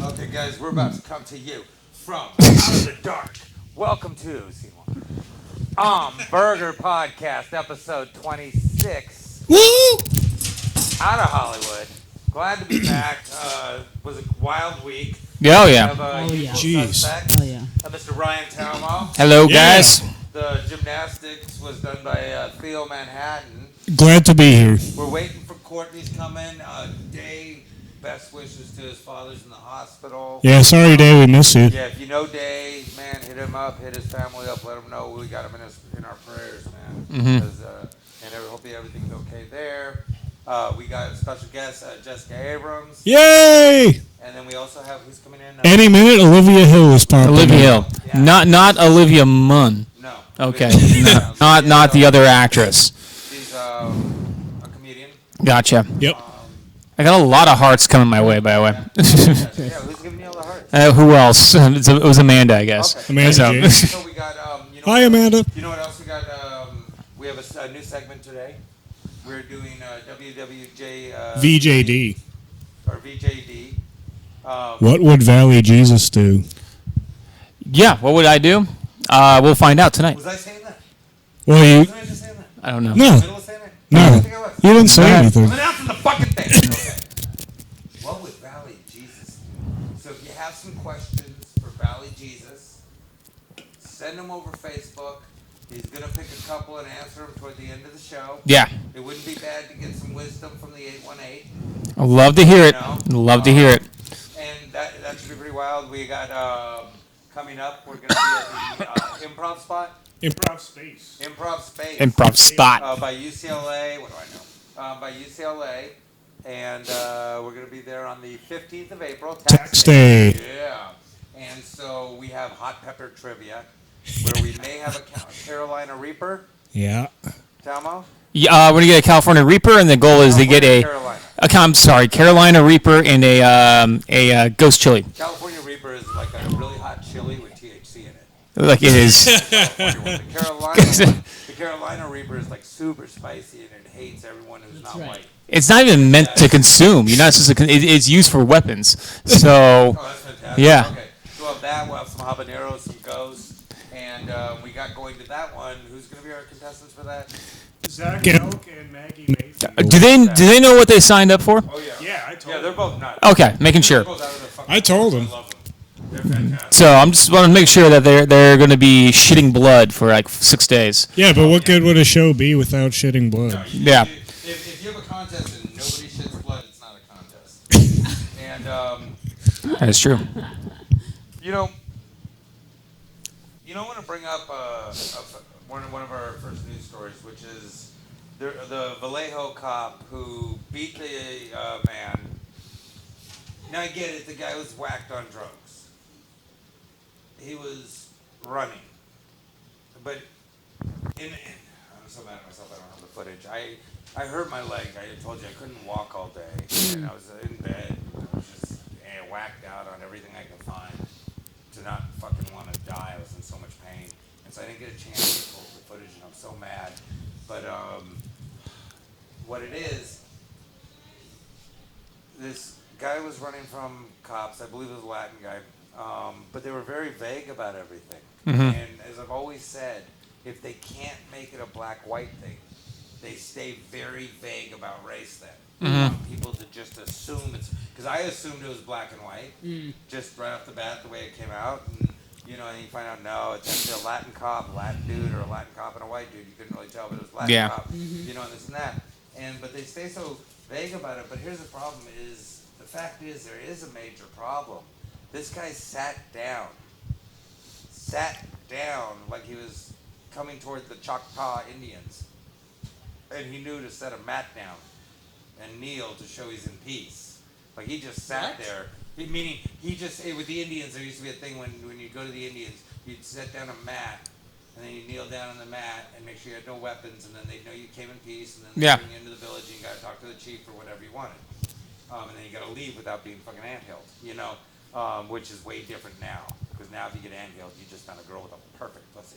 Okay, guys, we're about to come to you from out of the dark. Welcome to Burger Podcast, episode 26, Woo! out of Hollywood. Glad to be back. Was a wild week. Yeah, oh We yeah. have Oh, yeah. usual Jeez. suspects. Oh, yeah. Mr. Ryan Talmo. Hello, Yeah. guys. The gymnastics was done by Theo Manhattan. Glad to be here. We're waiting for Courtney's coming. Day, best wishes to his father's in the hospital. Yeah, sorry, Dave, we miss you. Yeah, if you know Day, man, hit him up, hit his family up, let him know we got him in our prayers, man. Mhm. 'Cause, and hopefully everything's okay there. We got a special guest, Jessica Abrams, Yay! and then we also have who's coming in. Any minute, Olivia Hill is popping Olivia up. Hill. Yeah. Not Olivia Munn. No. Okay. Olivia- Not the other actress. She's a comedian. Gotcha. Yep. I got a lot of hearts coming my way, by the way. Yeah, who's giving you all the hearts? Who else? It was Amanda, I guess. Okay. Amanda So- James. So we got Hi, Amanda. You know what else we got? We have a new segment today. We're doing WWJ VJD. or VJD. What would Valley Jesus do? Yeah, what would I do? We'll find out tonight. Was I saying that? Well, you... Wasn't I just saying that? I don't know. In the No. middle of saying that? No. I think I was. You didn't say Go ahead. anything. I'm announcing the fucking thing. Okay. What would Valley Jesus do? So if you have some questions for Valley Jesus, send them over Facebook. He's going to pick a couple and answer them toward the end of the show. Yeah. It wouldn't be bad to get some wisdom from the 818. I'd love to hear it. No. Love to hear it. And that should be pretty wild. We got coming up, we're going to be at the improv spot. Improv space. Improv Space. Improv spot. By UCLA. What do I know? By UCLA. And we're going to be there on the 15th of April. Tax Day. Yeah. And so we have hot pepper trivia where we may have a Carolina Reaper. Yeah. Talmo? Yeah, we're gonna get a California Reaper, and the goal is to get Carolina. I'm sorry, Carolina Reaper and a ghost chili. California Reaper is like a really hot chili with THC in it. Like it is. The Carolina Reaper is like super spicy and it hates everyone who's not right. white. It's not even meant to consume. You're not supposed to. It's used for weapons. So Oh, that's fantastic. Yeah. Okay. So we'll have that. We'll have some habaneros, some ghosts, and we got going to that one. Who's going to be our contestants for that? Zach Elk and Maggie Mason. do they know what they signed up for? Oh yeah. Yeah, I told Yeah, they're both nuts. Okay, making sure. They're both out of their fucking I told minds. them. I love them. They're fantastic. So I'm just want to make sure that they're going to be shitting blood for like 6 days. Yeah, but what good would a show be without shitting blood? Yeah. If you have a contest and nobody shits blood, it's not a contest. And That is true. you know, I want to bring up one of our first news stories, which is the Vallejo cop who beat the man. Now I get it, the guy was whacked on drugs. He was running. But I'm so mad at myself I don't have the footage. I hurt my leg. I told you I couldn't walk all day. And I was in bed. I was just whacked out on everything I could find to not fucking want to die. I was in so much pain. And so I didn't get a chance to pull the footage and I'm so mad. But what it is, this guy was running from cops. I believe it was a Latin guy. But they were very vague about everything. And as I've always said, if they can't make it a black-white thing, they stay very vague about race then. They want people to just assume it's... Because I assumed it was black and white, just right off the bat, the way it came out. And, and you find out, no, it's actually a Latin cop, a Latin dude, or a Latin cop and a white dude. You couldn't really tell, but it was Latin Yeah. cop, and this and that. But they stay so vague about it. But here's the problem is, the fact is, there is a major problem. This guy sat down like he was coming toward the Choctaw Indians. And he knew to set a mat down and kneel to show he's in peace. Like he just sat there. Meaning, with the Indians, there used to be a thing when you go to the Indians, you'd set down a mat, and then you kneel down on the mat and make sure you had no weapons, and then they'd know you came in peace, and then they'd bring you into the village, and you got to talk to the chief or whatever you wanted. And then you got to leave without being fucking anthilled, which is way different now. Because now if you get anthilled, you just found a girl with a perfect pussy.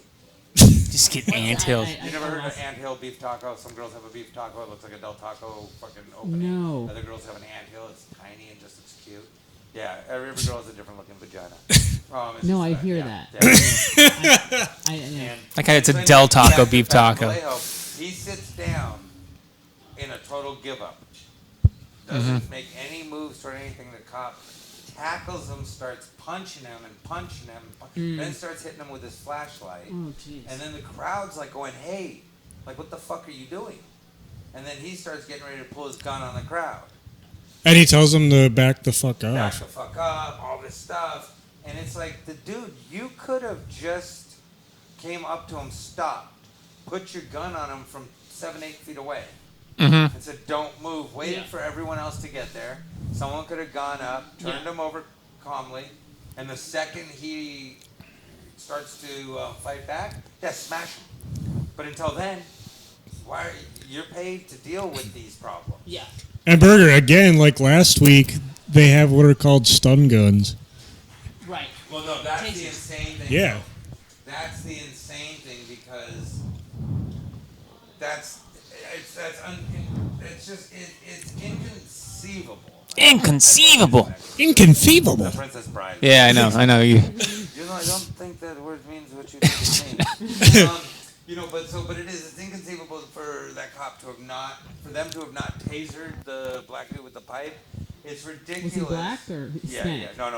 Just get anthills. You never heard of anthill beef taco? Some girls have a beef taco. It looks like a Del Taco fucking opening. No. Other girls have an anthill. It's tiny and just looks cute. Yeah, every girl has a different looking vagina. It's No, just I hear yeah, that. yeah. Yeah. Like it's a so Del anyway, Taco back to beef taco. Vallejo. He sits down in a total give up. Doesn't make any moves toward anything. The cop tackles him, starts punching him and punching him, then starts hitting him with his flashlight. Oh, jeez. And then the crowd's like going, hey, like what the fuck are you doing? And then he starts getting ready to pull his gun on the crowd. And he tells him to back the fuck Back off. the fuck up, all this stuff. And it's like, the dude, you could have just came up to him, stopped, put your gun on him from 7-8 feet away. And said, don't move, waited for everyone else to get there. Someone could have gone up, turned him over calmly, and the second he starts to fight back, smash him. But until then, you're paid to deal with these problems. Yeah. And Burger, again, like last week, they have what are called stun guns. Right. Well, no, that's the Tasers. insane thing. Yeah. That's the insane thing because it's inconceivable. Inconceivable. Inconceivable. Princess Bride. Yeah, I know. You. You know, I don't think that word means what you think it means. But it's inconceivable for that cop to have not, for them to have not tasered the black dude with the pipe. It's ridiculous. Was he black or Hispanic? Yeah.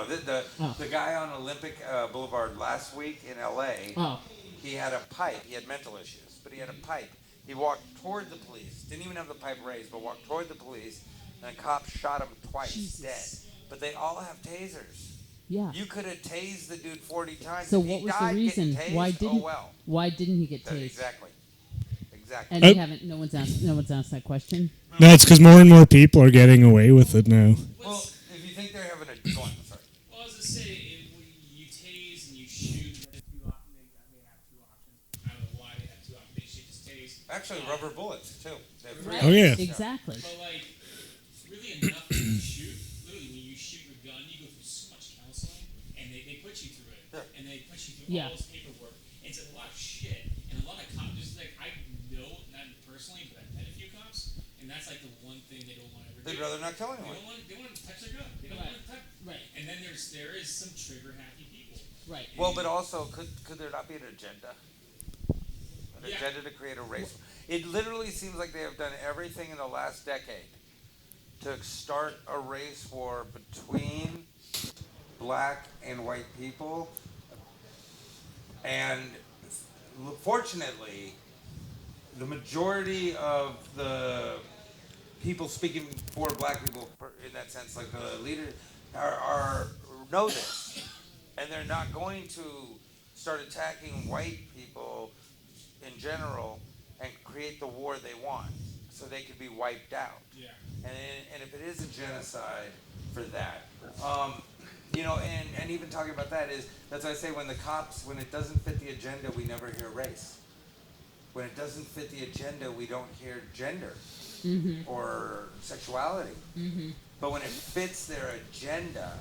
No. The guy on Olympic Boulevard last week in L.A. Oh. He had a pipe. He had mental issues, but he had a pipe. He walked toward the police. Didn't even have the pipe raised, but walked toward the police. And a cop shot him twice, dead. But they all have tasers. Yeah. You could have tased the dude 40 times. So If he what was the died reason? getting tased, Why didn't? Oh well. Why didn't he get tased? Exactly. And they haven't. No one's asked that question. No, it's because more and more people are getting away with it now. Well, if you think they're having a sorry. Well, I was gonna say, you tase and you shoot. They have two options. I don't know why they have two options. They should just tase. Actually, rubber bullets too. They have three Right. Oh, yeah. Exactly. But like, really enough to shoot. Literally, when you shoot your gun, you go through so much counseling, and they put you through it, and they put you through Yeah. all this paperwork. It's a lot of shit, and a lot of cops. Just like I know, not personally, but I've met a few cops, and that's like the one thing they don't want to ever do. They'd rather not kill They anyone. don't want. They want to touch their gun. They don't want to touch. Right. And then there is some trigger happy people. Right. Well, but also, could there not be an agenda? An Yeah. agenda to create a race? It literally seems like they have done everything in the last decade to start a race war between black and white people. And fortunately, the majority of the people speaking for black people, in that sense, like the leaders, are know this, and they're not going to start attacking white people in general and create the war they want, so they could be wiped out. Yeah. And if it is a genocide for that, and even talking about that is, that's why I say when it doesn't fit the agenda, we never hear race. When it doesn't fit the agenda, we don't hear gender or sexuality. But when it fits their agenda,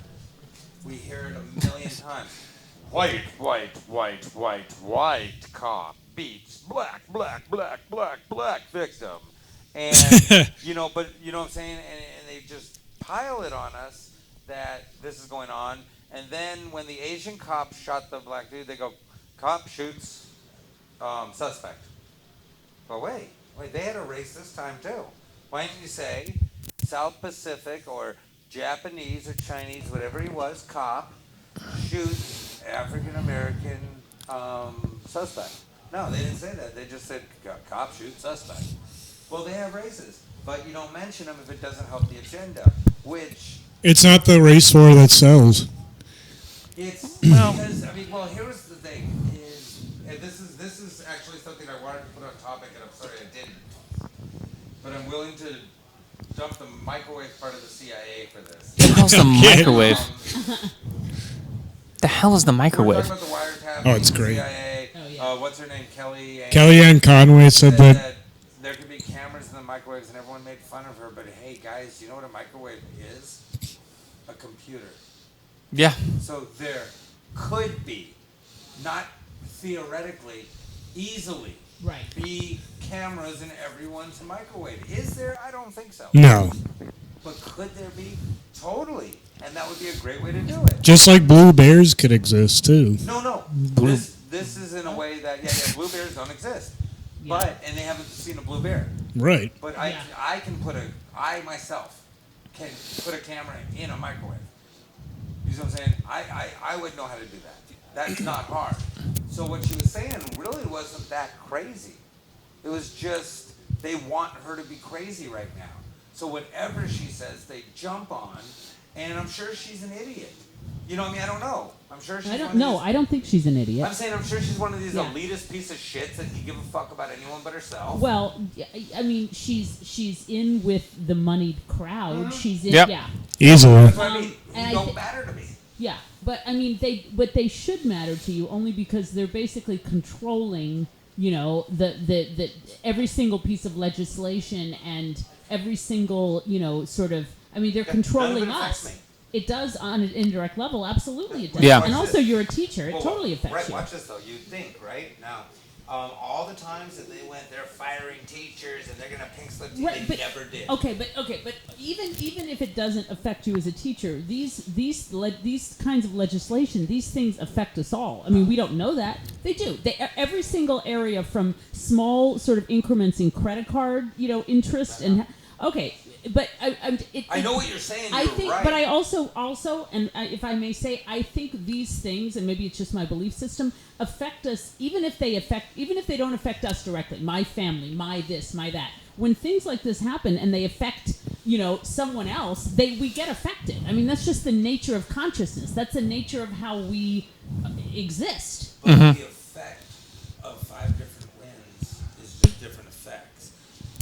we hear it a million times. White cop beats black victim. And, but you know what I'm saying? And they just pile it on us that this is going on. And then when the Asian cop shot the black dude, they go, cop shoots suspect. But wait, they had a race this time too. Why didn't you say South Pacific or Japanese or Chinese, whatever he was, cop, shoots African American suspect? No, they didn't say that. They just said cop shoots suspect. Well, they have races, but you don't mention them if it doesn't help the agenda, which... It's not the race war that sells. It's because here's the thing: and this is actually something I wanted to put on topic, and I'm sorry I didn't. But I'm willing to dump the microwave part of the CIA for this. The hell's the microwave? Um, The hell is the we're microwave? talking about the wiretapping. Oh, it's great. CIA. Oh, yeah. What's her name? Kellyanne. Kellyanne Conway said said that. there could be cameras in the microwaves, and everyone made fun of her. But hey, guys, you know what a microwave is? A computer. Yeah. So there could be, not theoretically, easily Right. be cameras in everyone's microwave. Is there? I don't think so. No. But could there be? Totally. And that would be a great way to do it. Just like blue bears could exist too. No. This is in a way that blue bears don't exist. Yeah. But and they haven't seen a blue bear. Right. But Yeah. I myself can put a camera in a microwave. You see what I'm saying? I would know how to do that. That's not hard. So what she was saying really wasn't that crazy. It was just they want her to be crazy right now. So whatever she says, they jump on, and I'm sure she's an idiot. You know what I mean? I don't know. I'm sure she's I don't one of know. these- I don't think she's an idiot. I'm saying I'm sure she's one of these Yeah. elitist piece of shits that can give a fuck about anyone but herself. Well, I mean, she's in with the moneyed crowd. She's in, Yep. yeah, Easily. That's what I mean. and I You don't thi- matter to me. yeah. But I mean, they should matter to you only because they're basically controlling, you know, the every single piece of legislation and every single, you know, sort of. I mean, they're None of it controlling affects us. me. It does on an indirect level. Absolutely, it does. Yeah. And also, you're a teacher. It Well, totally affects right, you. watch this though. You think, right? Now, all the times that they went, they're firing teachers and they're gonna pink slip, Right, they never did. Okay, but even if it doesn't affect you as a teacher, these kinds of legislation, these things affect us all. I mean, we don't know that they do. Every single area, from small sort of increments in credit card, you know, interest and okay, but I know what you're saying. You're I think, right. but I also, and if I may say, I think these things, and maybe it's just my belief system, affect us, even if they don't affect us directly, my family, my this, my that. When things like this happen and they affect, you know, someone else, we get affected. I mean, that's just the nature of consciousness. That's the nature of how we exist. But the effect of 5 different winds is just different effects.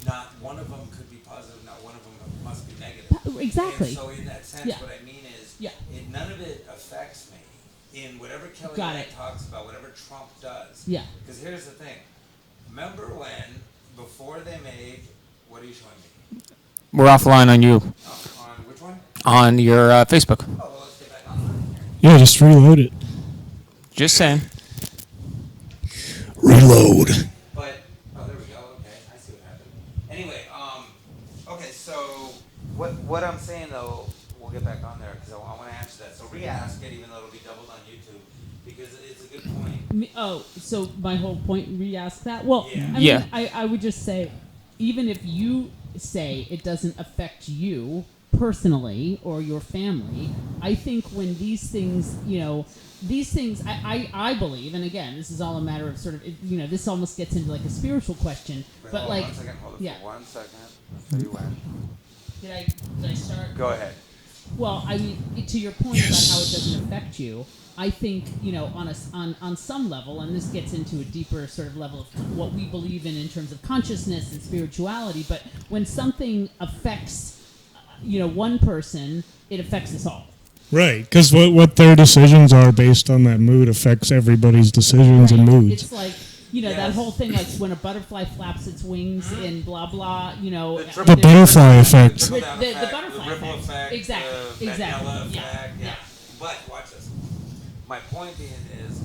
Not one of them could be positive. Not one of them must be negative. Exactly. And so in that sense, Yeah. what I mean is, Yeah. none of it affects me in whatever Kelly Got Knight it. talks about, whatever Trump does. Yeah. Because here's the thing. Remember when, before they made, what are you showing me? We're offline on you, On which one? on your Facebook. Oh, well, let's get back on here. Yeah, just reload it. Just saying. Reload. But there we go. Okay, I see what happened. Anyway, okay. So what I'm saying though, we'll get back on there because I want to answer that. So re-ask it, even though it'll be doubled on YouTube, because it's a good point. So my whole point, re-ask that. Well, Yeah. I mean, Yeah. I would just say, even if you say it doesn't affect you personally or your family, I think when these things, you know, I believe, and again, this is all a matter of sort of, you know, this almost gets into like a spiritual question, Wait, but hold like, on 1 second. Hold it yeah. for 1 second. I'll tell you when. Did I start? Go ahead. Well, I mean, to your point about how it doesn't affect you, I think, you know, on some level, and this gets into a deeper sort of level of what we believe in terms of consciousness and spirituality, but when something affects, you know, one person, it affects us all. Right, because what their decisions are based on that mood affects everybody's decisions and Right? moods. It's like, you know, that Yes. whole thing, like when a butterfly flaps its wings and blah, blah, you know. The there's- triple- The butterfly effect. The trickle-down The effect, butterfly the ripple effect. effect, Exactly, the exactly. vanilla Yeah, effect, yeah. yeah. But watch this. My point being is,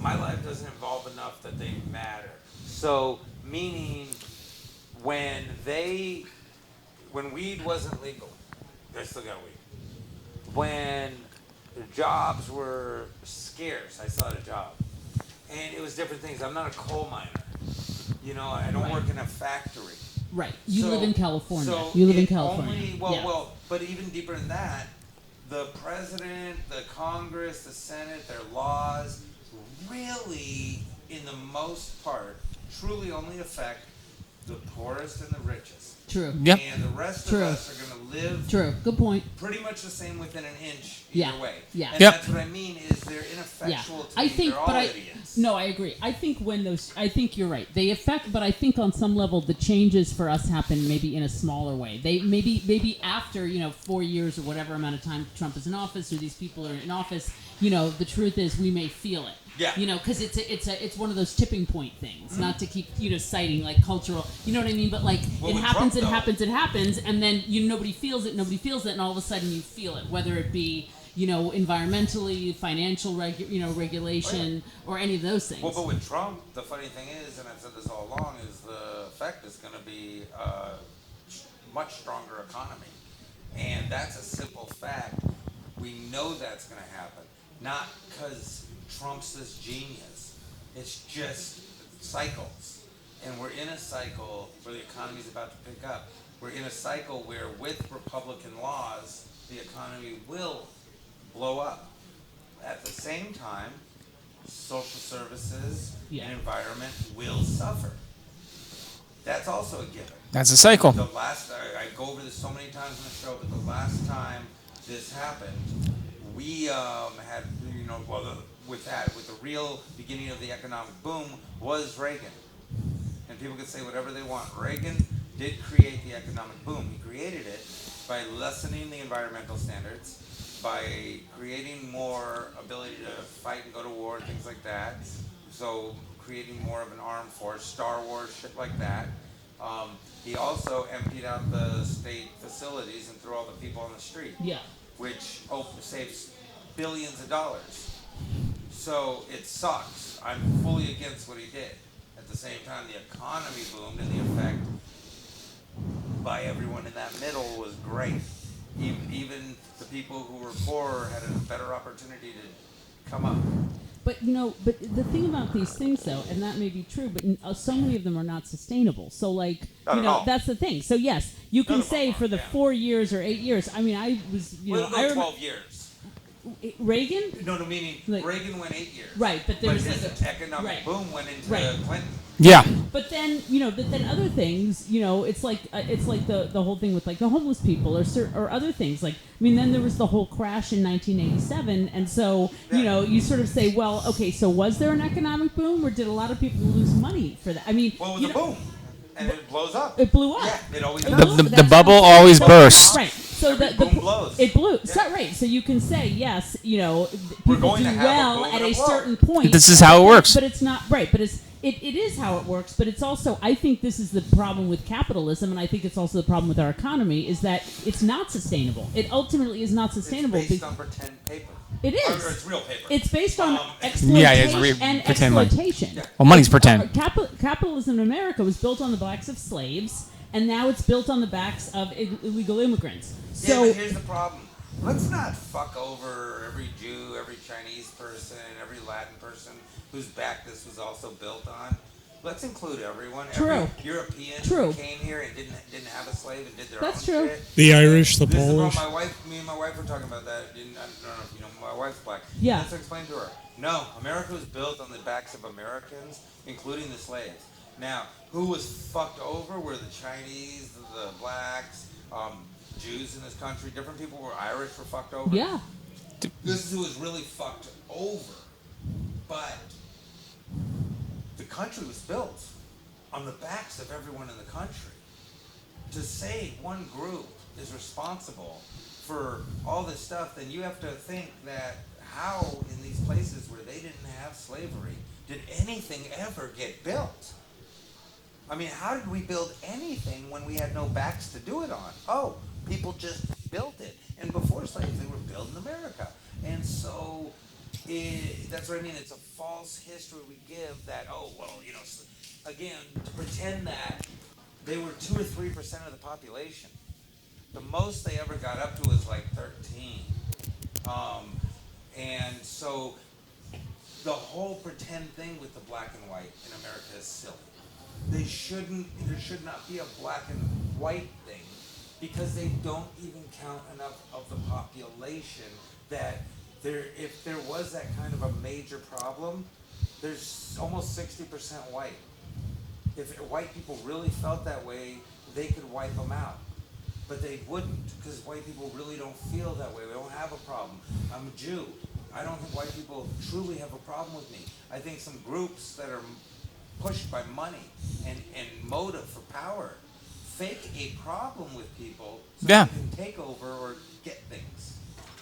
my life doesn't involve enough that they matter. So, meaning, when weed wasn't legal, they still got weed. When jobs were scarce, I still had a job. And it was different things. I'm not a coal miner. You know, I don't Right. work in a factory. Right. You So- live in California. so You live in it California. only- Yeah. well, but even deeper than that, the president, the Congress, the Senate, their laws really, in the most part, truly only affect the poorest and the richest. True. Yep. And the rest True. of us are going to live True. Good point. pretty much the same within an inch Yeah. either way. Yeah. And Yep. that's what I mean is they're Yeah. ineffectual to I me. think, They're all but idiots. no, I agree. I think I think you're right. They affect, but I think on some level the changes for us happen maybe in a smaller way. They maybe after, you know, 4 years or whatever amount of time Trump is in office or these people are in office, you know, the truth is we may feel it. Yeah. You know, because it's one of those tipping point things. Not to keep, you know, citing like cultural, you know what I mean? But like Well, it with happens, Trump, it happens, and then nobody feels it, and all of a sudden you feel it, whether it be, you know, environmentally, financial, regulation, or any of those things. Well, but with Trump, the funny thing is, and I've said this all along, is the effect is going to be much stronger economy. And that's a simple fact. We know that's going to happen. Not because Trump's this genius. It's just cycles. And we're in a cycle where the economy's about to pick up. We're in a cycle where with Republican laws, the economy will blow up. At the same time, social services and environment will suffer. That's also a given. That's a cycle. The last, I go over this so many times on the show, but the last time this happened, we had, with the real beginning of the economic boom was Reagan. And people could say whatever they want. Reagan did create the economic boom. He created it by lessening the environmental standards, by creating more ability to fight and go to war and things like that. So creating more of an armed force, Star Wars, shit like that. He also emptied out the state facilities and threw all the people on the street. Yeah. Which saves billions of dollars. So it sucks. I'm fully against what he did. At the same time, the economy boomed, and the effect by everyone in that middle was great. Even the people who were poor had a better opportunity to come up. But but the thing about these things, though, and that may be true, but so many of them are not sustainable. So, like, that's the thing. So, yes, you can say for the 4 years or 8 years. I mean, I was, Well, I 12 years. Reagan. No, meaning Reagan went 8 years. Right, but there was his economic boom went into Clinton. Yeah. But then, but then other things, it's like the whole thing with like the homeless people or other things. Like, I mean, then there was the whole crash in 1987, and so you sort of say, well, okay, so was there an economic boom, or did a lot of people lose money for that? I mean, Well, it was a boom, and it blows up. It blew up. Yeah, it always It does. blew- The bubble always bursts. Right. So Every the boom blows. it blew. Yeah. So, right. So you can say yes. People going do to have a well boom at and a a blow. certain point. This is how it works. But it's not right. But it is how it works. But it's also, I think this is the problem with capitalism, and I think it's also the problem with our economy, is that it's not sustainable. It ultimately is not sustainable. It's based on pretend paper. It is. Or it's real paper. It's based on Yeah, exploitation it's and pretend money. exploitation. Yeah. Well, money's pretend. Capitalism in America was built on the backs of slaves, and now it's built on the backs of illegal immigrants. Yeah, So but here's the problem. Let's not fuck over every Jew, every Chinese person, every Latin person whose back this was also built on. Let's include everyone. True. Every European True. who came here and didn't have a slave and did their That's own true. shit. The Irish, the This is Polish. about me and my wife were talking about that. I don't know if you know, my wife's black. Yeah. Let's explain to her. No, America was built on the backs of Americans, including the slaves. Now, who was fucked over were the Chinese, the blacks, Jews in this country. Different people were Irish were fucked over. yeah. This is who was really fucked over. But the country was built on the backs of everyone in the country. To say one group is responsible for all this stuff, then you have to think that how in these places where they didn't have slavery did anything ever get built? I mean, how did we build anything when we had no backs to do it on? Oh, people just built it. And before slaves, they were built in America. And so that's what I mean. It's a false history we give that, again, to pretend that they were 2 or 3% of the population. The most they ever got up to was like 13. And so the whole pretend thing with the black and white in America is silly. There should not be a black and white thing because they don't even count enough of the population that if there was that kind of a major problem, there's almost 60% white. If white people really felt that way, they could wipe them out. But they wouldn't, because white people really don't feel that way. We don't have a problem. I'm a Jew. I don't think white people truly have a problem with me. I think some groups that are pushed by money and motive for power fake a problem with people so Yeah. they can take over or get things.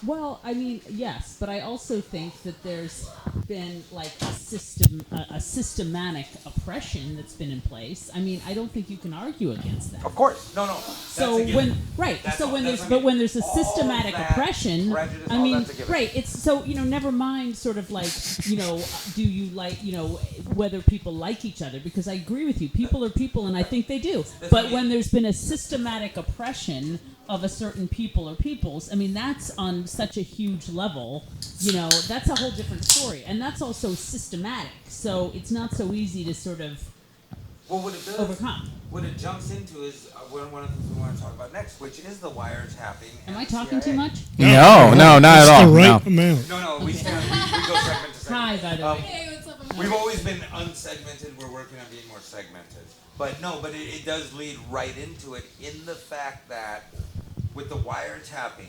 Well, I mean, yes, but I also think that there's been like a systematic oppression that's been in place. I mean, I don't think you can argue against that. Of course, no. So when when there's a systematic oppression, prejudice, I all mean, that's a given. right? It's so never mind sort of like do you like whether people like each other, because I agree with you, people are people, and I think they do. But when there's been a systematic oppression of a certain people or peoples, I mean, that's on such a huge level. That's a whole different story, and that's also systematic. So it's not so easy to sort of Well, what it does, overcome. what it jumps into is one of the things we want to talk about next, which is the wiretapping. Am and I the talking CIA. too much? No, not at It's all. the right No. amount. No, we go segment to segment. Hi, by the way. Hey, what's up? I'm We've always been unsegmented. We're working on being more segmented. But it does lead right into it in the fact that with the wiretapping,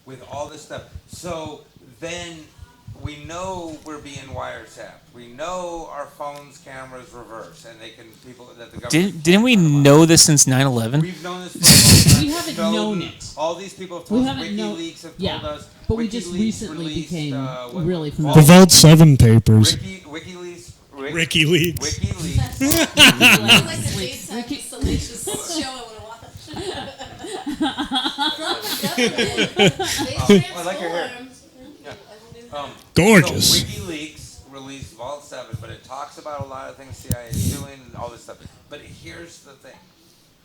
with all this stuff. So then we know we're being wiretapped. We know our phones' cameras reverse, and that the government. Didn't we know this since 9/11? We've known this for a long time. We haven't Snowden, known it. All these people have We told us. haven't known. WikiLeaks have Yeah, told us. but we just WikiLeaks recently released, became what- really all- familiar. The Vault 7 papers. WikiLeaks. Ricky Leaks. WikiLeaks. It's like the Ricky- daytime salacious show I want to watch. From the government, they I like your hair. transformed. Gorgeous. So WikiLeaks released Vault 7, but it talks about a lot of things CIA is doing and all this stuff. But here's the thing.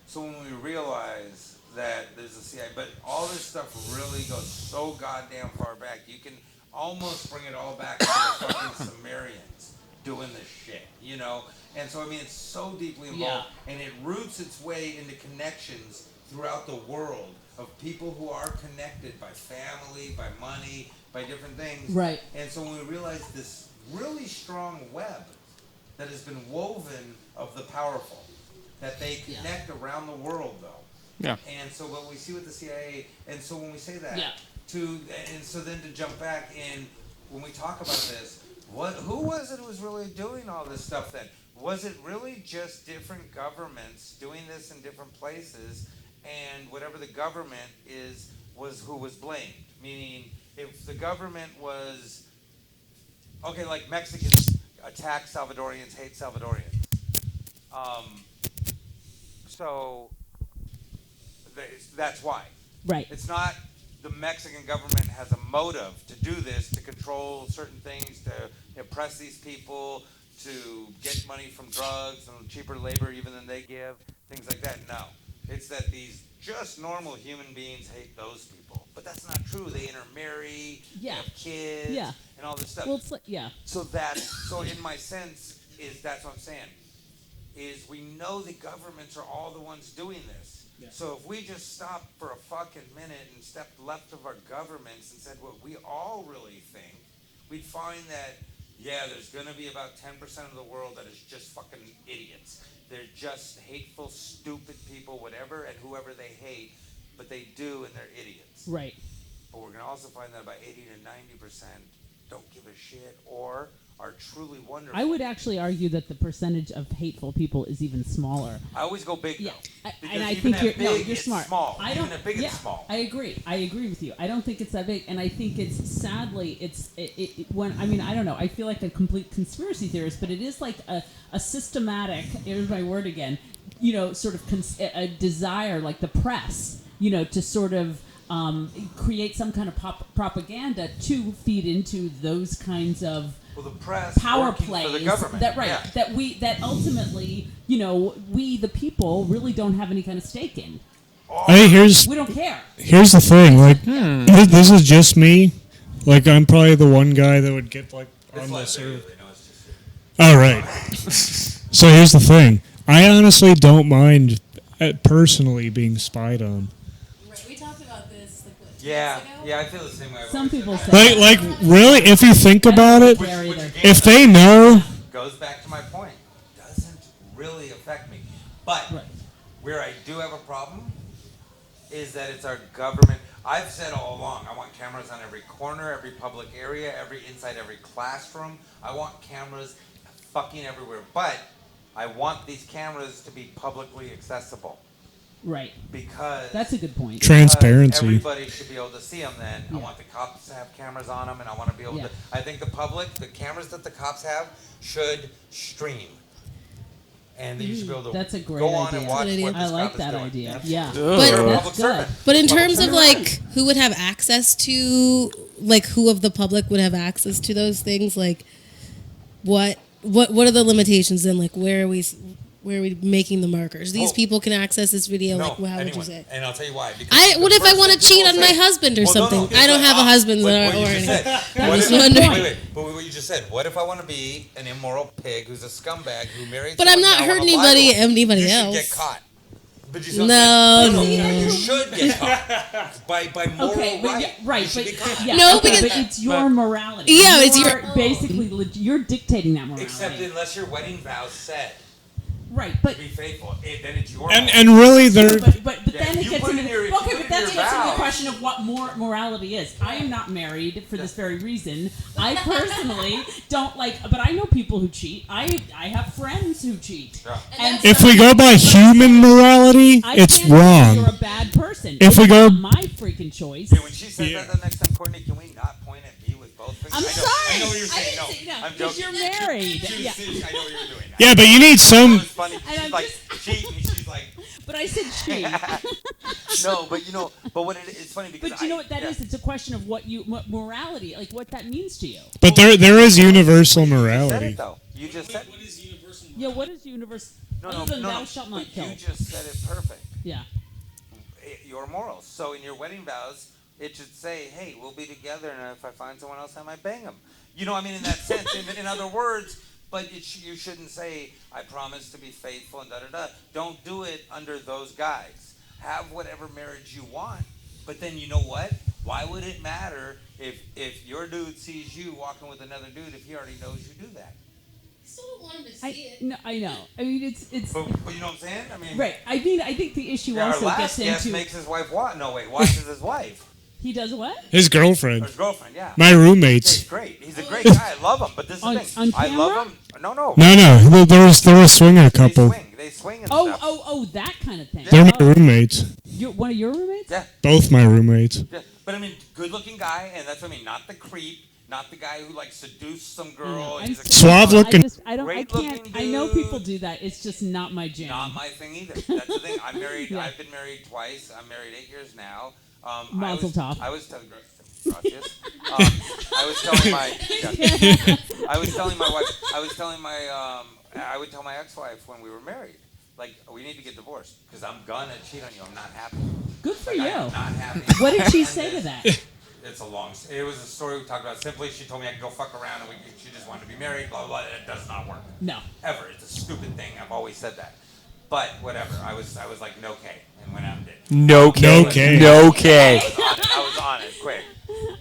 So when we realize that there's a CIA, but all this stuff really goes so goddamn far back, you can almost bring it all back to the fucking Sumerians doing this shit, And so, I mean, it's so deeply involved, and it roots its way into connections throughout the world of people who are connected by family, by money, by different things. Right. And so when we realize this really strong web that has been woven of the powerful, that they connect around the world, though. Yeah. And so what we see with the CIA, and so when we say that, Yeah. and so then to jump back in, when we talk about this, who was it who was really doing all this stuff then? Was it really just different governments doing this in different places, and whatever the government was who was blamed? Meaning, if the government was, okay, like Mexicans attack Salvadorians, hate Salvadorians. So that's why. Right. It's not the Mexican government has a motive to do this, to control certain things, to oppress these people, to get money from drugs and cheaper labor even than they give, things like that. No. It's that these just normal human beings hate those people. But that's not true. They intermarry, they have kids, and all this stuff. Well, it's like, So in my sense, that's what I'm saying, is we know the governments are all the ones doing this. Yeah. So if we just stopped for a fucking minute and stepped left of our governments and said what we all really think, we'd find that, there's going to be about 10% of the world that is just fucking idiots. They're just hateful, stupid people, whatever, and whoever they hate, but they do, and they're idiots. Right. But we're going to also find that about 80 to 90% don't give a shit or are truly wonderful. I would actually argue that the percentage of hateful people is even smaller. I always go big, Yeah, though. and I even think at you're big, it's smart. Small. I Even don't. at big, Yeah, it's small. I agree. I agree with you. I don't think it's that big, and I think it's sadly when I don't know. I feel like a complete conspiracy theorist, but it is like a systematic. Here's my word again. Sort of a desire, like the press. To sort of create some kind of propaganda to feed into those kinds of the press power working plays for the government. that ultimately we the people really don't have any kind of stake in. Hey, here's We don't care. here's the thing. Like, this is just me. Like, I'm probably the one guy that would get like on this server. All right. So here's the thing. I honestly don't mind personally being spied on. We talked about this like what, 2 Yeah, years ago? yeah, I feel the same way. Some people say Like really, if you think about it, Which again, if they know, goes back to my point, doesn't really affect me. But where I do have a problem is that it's our government. I've said all along, I want cameras on every corner, every public area, inside every classroom. I want cameras fucking everywhere. But I want these cameras to be publicly accessible. Right. because That's a good point. Transparency. Everybody should be able to see them. Then I Yeah. want the cops to have cameras on them, and I want to be able Yeah. to. I think the public, the cameras that the cops have, should stream, and you should be able to That's a great go on idea. and watch Good idea. what I this like cop that is doing. idea. Absolutely. Yeah. But- You're a That's public good. servant. But in Public terms of servant. like who would have access to, like who of the public would have access to those things, like what are the limitations then? Like where are we making the markers? These Well, people can access this video. No, like how would anyone. you say? And I'll tell you why. Because What the if I first want to thing cheat people on my say- husband or Well, no, no, something? it's I don't like, have a husband what or you just anything. said. That What was if- the wondering. But what you just said. What if I want to be an immoral pig who's a scumbag who married? But I'm someone not and I hurting wanna lie to him? anybody You else. should get caught. But you see what I'm No, saying? no. You should get caught by moral Okay, but right. yeah, right, You should but be caught. yeah, No, okay, because- but it's your morality. Yeah, it's You're your- basically you're dictating that morality. Except unless your wedding vows said right, but to be faithful, then it's your. And really, they're but Yeah, then if it you gets put into in your- if you okay, put but in that your gets into the vows- question of what morality is. I am not married for this very reason. I personally don't like, but I know people who cheat. I have friends who cheat. Yeah. And if so- we go by human morality, I it's can't say wrong. You're a bad person. If It's we go- not my freaking choice. Hey, when she says Yeah. that the next time, Courtney, can we not point at me with both fingers? I'm I know, sorry. I know what you're I saying. didn't say No, no, I'm 'cause joking. you're married. She was Yeah. serious. I know what you're doing. Yeah, but you need It some. was funny. And She's I'm like cheating. She's like, But I said she. no, but it's funny because But you know what that yeah. is? It's a question of what morality, like what that means to you. But there is universal You said morality. it though. You just said. What is universal? Yeah, what is universe? No, other no, than no, thou no. shalt But not kill. you just said it perfect. Yeah. Your morals. So in your wedding vows, it should say, "Hey, we'll be together, and if I find someone else, I might bang them." You know, I mean, in that sense. In other words, but you shouldn't say, "I promise to be faithful," and da da da. Don't do it under those guys. Have whatever marriage you want. But then you know what? Why would it matter if your dude sees you walking with another dude if he already knows you do that? I still don't want him to see it. No, I know. I mean, it's But you know what I'm saying? I mean, right. I mean, I think the issue yeah, our also last gets guest into makes his wife watches his wife he does what? His or girlfriend, his girlfriend. Yeah. my He's roommates. great. He's a great guy. I love him. But this is On- the thing. on I love camera? him. No. No, they're a swinger They couple. swing. They swing and Oh, stuff. that kind of thing. They're my Oh, roommates. one of your roommates? Yeah. Both my roommates. Yeah. But I mean, good-looking guy, and that's what I mean. Not the creep. Not the guy who like seduced some girl. I'm He's a Suave looking. I Great can't. looking I know dude. people do that. It's just not my jam. Not my thing either. That's the thing. I'm married. Yeah. I've been married twice. I'm married 8 years now. Mazel tov. I was telling gracias. I was telling my. Yeah. I was telling my wife. I was telling my. I would tell my ex-wife when we were married, like, we need to get divorced because I'm gonna cheat on you. I'm not happy. Good for Like, I you. am not happy. What did she And say to this- that? It's a long. It was a story we talked about. Simply, she told me I could go fuck around and she just wanted to be married. Blah blah. It does not work. No. Ever. It's a stupid thing. I've always said that. But whatever. I was like no K and went out and did. No K. No K. No K. I was on it quick.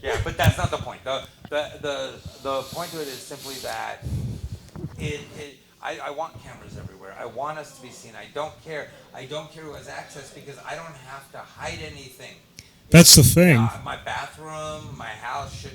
Yeah, but that's not the point. The point to it is simply that I want cameras everywhere. I want us to be seen. I don't care. I don't care who has access because I don't have to hide anything. That's the thing. My bathroom, my house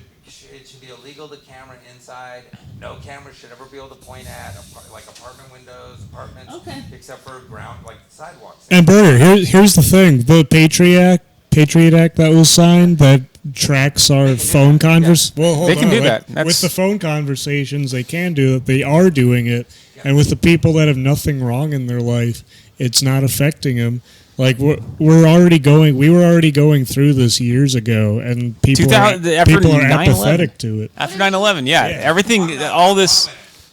it should be illegal to camera inside. No camera should ever be able to point at like apartment windows, apartments, Okay. except for ground like sidewalks. And Burger, here's the thing: the Patriot Act that was signed that tracks our do phone that, convers. Well, hold They can on. do Like, that. That's- with the phone conversations, they can do it. They are doing it, and with the people that have nothing wrong in their life, it's not affecting them. Like we were already going through this years ago, and people are 2000 after people are 9/11. apathetic to it. After 9/11, yeah, Yeah. everything, all this.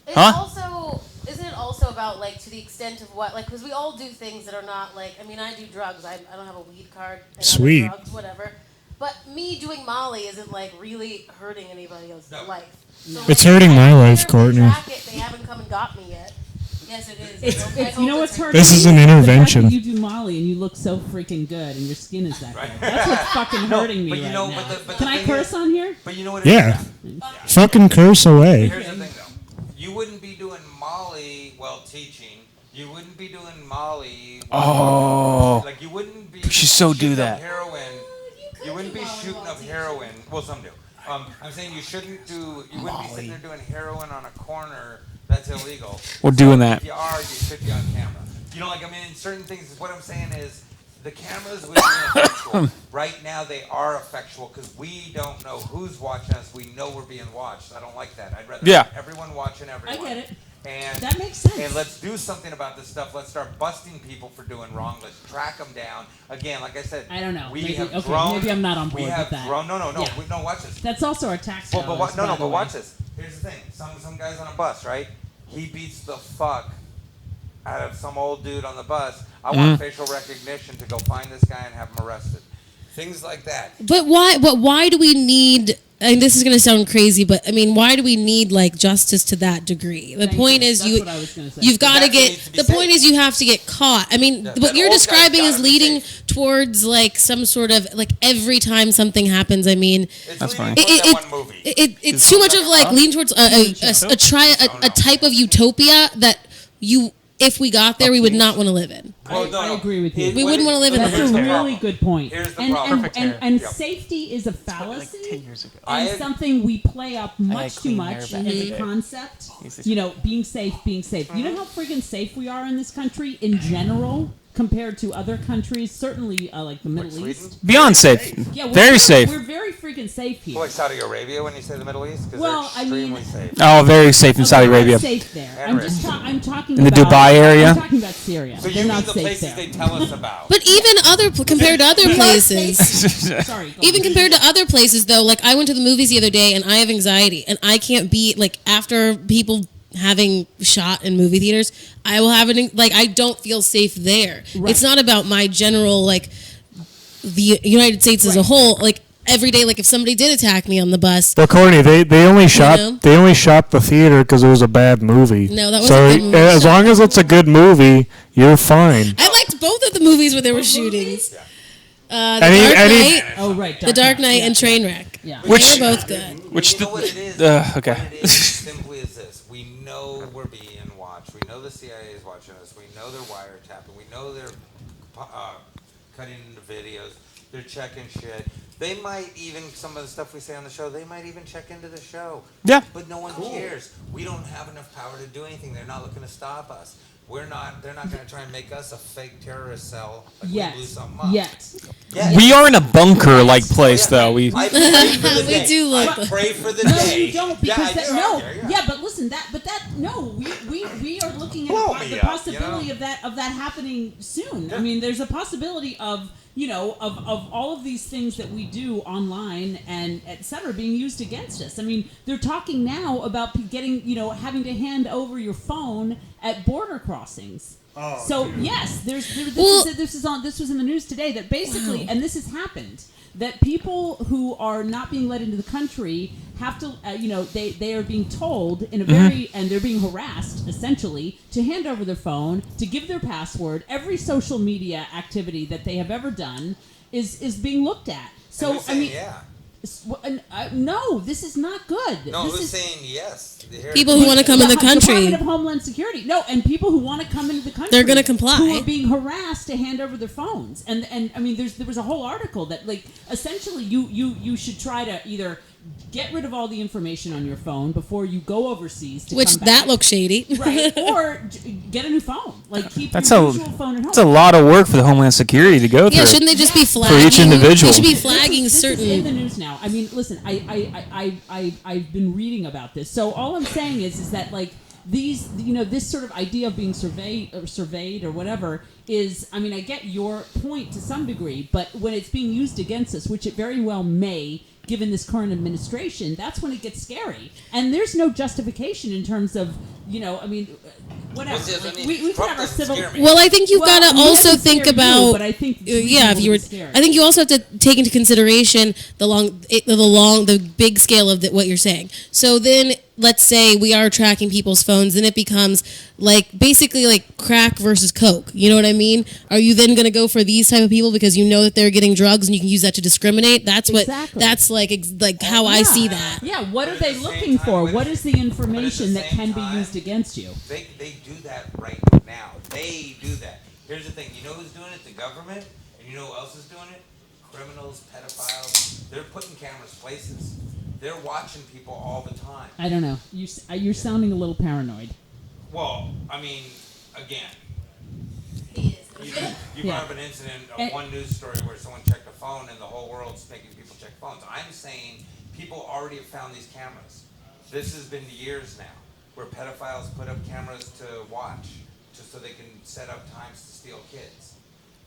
It's Huh? also, isn't it also about, like, to the extent of what, like, because we all do things that are not, like, I mean, I do drugs. I don't have a weed card. And Sweet. Other drugs, whatever. But me doing Molly isn't, like, really hurting anybody else's No. life. So, It's like, hurting my I life, can't Courtney. track it. They haven't come and got me yet. Yes, it is. It's, Okay, I you know hope what's it's hurting? This is me? an The fact intervention. that you do Molly and you look so freaking good and your skin is that good. That's what's fucking No, hurting me but you right know, now. but the Can I thing curse is- on here? But you know what it is? Yeah, fucking curse away. Here's the thing, though. You wouldn't be doing Molly while teaching. You wouldn't be doing Molly. Oh. Like you wouldn't be. We should so do shooting that. Up heroin. You wouldn't be shooting up heroin. Well, some do. I'm saying you shouldn't do. You wouldn't be sitting there doing heroin on a corner. That's illegal. We're doing that. If you are, you should be on camera. You know, like I mean, in certain things. What I'm saying is, the cameras would be effectual. Right now, they are effectual because we don't know who's watching us. We know we're being watched. I don't like that. I'd rather Yeah. have everyone watching everyone. I get it. And That makes sense. And let's do something about this stuff. Let's start busting people for doing wrong. Let's track them down. Again, like I said, I don't know. We Maybe- have okay, grown. maybe I'm not on board we with have that. grown. No, Yeah. no. Watch this. That's also our tax But dollars, by the but way. watch this. Here's the thing. Some guy's on a bus, right? He beats the fuck out of some old dude on the bus. I want facial recognition to go find this guy and have him arrested. Things like that. But why? But why do we need? And this is going to sound crazy, but I mean, why do we need like justice to that degree? The Thank point you. is, That's what I was gonna say. you've got to That's what get. needs to be The point safe. is, you have to get caught. I mean, Yeah, what that you're old guy's describing is gotta be leading safe. towards like some sort of like every time something happens. I mean, It's That's leading fine. towards that one movie. it's too much of like lean towards a type of utopia that you, if we got there, we would not want to live in. I agree with you. We wouldn't wanna live in That's a a Here's the really good point. Here's the and, problem. and Yep. safety is a like fallacy 10 years ago. and I- something we play up much too clean much hair as back in a the day. concept. Used to- You know, being safe. You know how friggin' safe we are in this country in general compared to other countries, certainly like the Middle Sweden? East. Beyond safe. Yeah, Very safe. We're very freaking safe here. Like Saudi Arabia when you say the Middle East? Because Well, I they're mean- extremely safe. Oh, very safe in Okay, Saudi we're Arabia. not safe there. And I'm talking In the about Dubai area? I'm talking about Syria. So They're you mean not the safe places there. they tell us about? But even compared to other places. Sorry. Go Even on. compared to other places, though, like I went to the movies the other day and I have anxiety, and I can't be like after people having shot in movie theaters, I will have an like I don't feel safe there. Right. It's not about my general like the United States as a whole. Like every day, like if somebody did attack me on the bus, But Courtney, they only shot know? they only shot the theater because it was a bad movie. No, that was so a good movie. as long as it's a good movie, you're fine. I liked both of the movies where there were shootings. The Any- Dark any- Knight, Oh right. The Dark Knight, yeah. and Trainwreck. Yeah. They were both good. Which you know the- what it is? okay. What it is simply is this. We know we're being watched. We know the CIA is watching us. We know they're wiretapping. We know they're cutting into videos. They're checking shit. They might even, some of the stuff we say on the show, they might even check into the show. Yeah. But no one cares. We don't have enough power to do anything. They're not looking to stop us. They're not going to try and make us a fake terrorist cell. Like Yet. we blew something up. Yet. Yes. We are in a bunker-like place, though. We I pray for the We day. do look I like- pray for the No, day. you don't Yeah, because I that, do. no, Yeah. yeah, but listen, we are looking at Blow the me up, possibility you know? of that happening soon. I Yeah. mean, there's a possibility of of all of these things that we do online and et cetera being used against us. I mean, they're talking now about getting having to hand over your phone at border crossings. Oh, So dude. yes, Well- this was in the news today that basically, and this has happened, that people who are not being let into the country have to, they are being told in a very, and they're being harassed essentially to hand over their phone, to give their password. Every social media activity that they have ever done is being looked at. So And who's saying I mean, yeah. no, this is not good. No, this who's is, saying yes? Here. People who want to come in the country. Department of Homeland Security. No, and people who want to come into the country. They're gonna comply. Who are being harassed to hand over their phones. And I mean, there was a whole article that like essentially you should try to either get rid of all the information on your phone before you go overseas. To Which come that back, looks shady. right, or get a new phone. Like keep That's your a usual phone at home. that's a lot of work for the Homeland Security to go through. Yeah, shouldn't they just be Yeah. flagging? each individual. They should be flagging This is in the certain. news now. I mean, listen, I've been reading about this. So all I'm saying is that like these, this sort of idea of being surveyed or whatever is, I mean, I get your point to some degree, but when it's being used against us, which it very well may, given this current administration, that's when it gets scary. And there's no justification in terms of, I mean, whatever. Well, see, that's Like, what I mean. we could Trump have our doesn't civil. scare me. Well, I think you've Well, got to he also doesn't think scare you, about. but I think it's Yeah, if you were, reasonable to be scared. I think you also have to take into consideration the big scale of what you're saying. So then, let's say we are tracking people's phones, then it becomes like basically like crack versus coke. You know what I mean? Are you then going to go for these type of people because you know that they're getting drugs and you can use that to discriminate? That's what. Exactly. That's like how I Yeah. see that. Yeah, what are But at they the looking same time, for? but What at- is the but at the information that same can be time- used against you? They do that right now. They do that. Here's the thing. You know who's doing it? The government. And you know who else is doing it? Criminals, pedophiles. They're putting cameras places. They're watching people all the time. I don't know. You're sounding a little paranoid. Well, I mean, again. He is. You Yeah. brought up an incident of And- one news story where someone checked a phone and the whole world's making people check phones. I'm saying people already have found these cameras. This has been years now where pedophiles put up cameras to watch just so they can set up times to steal kids.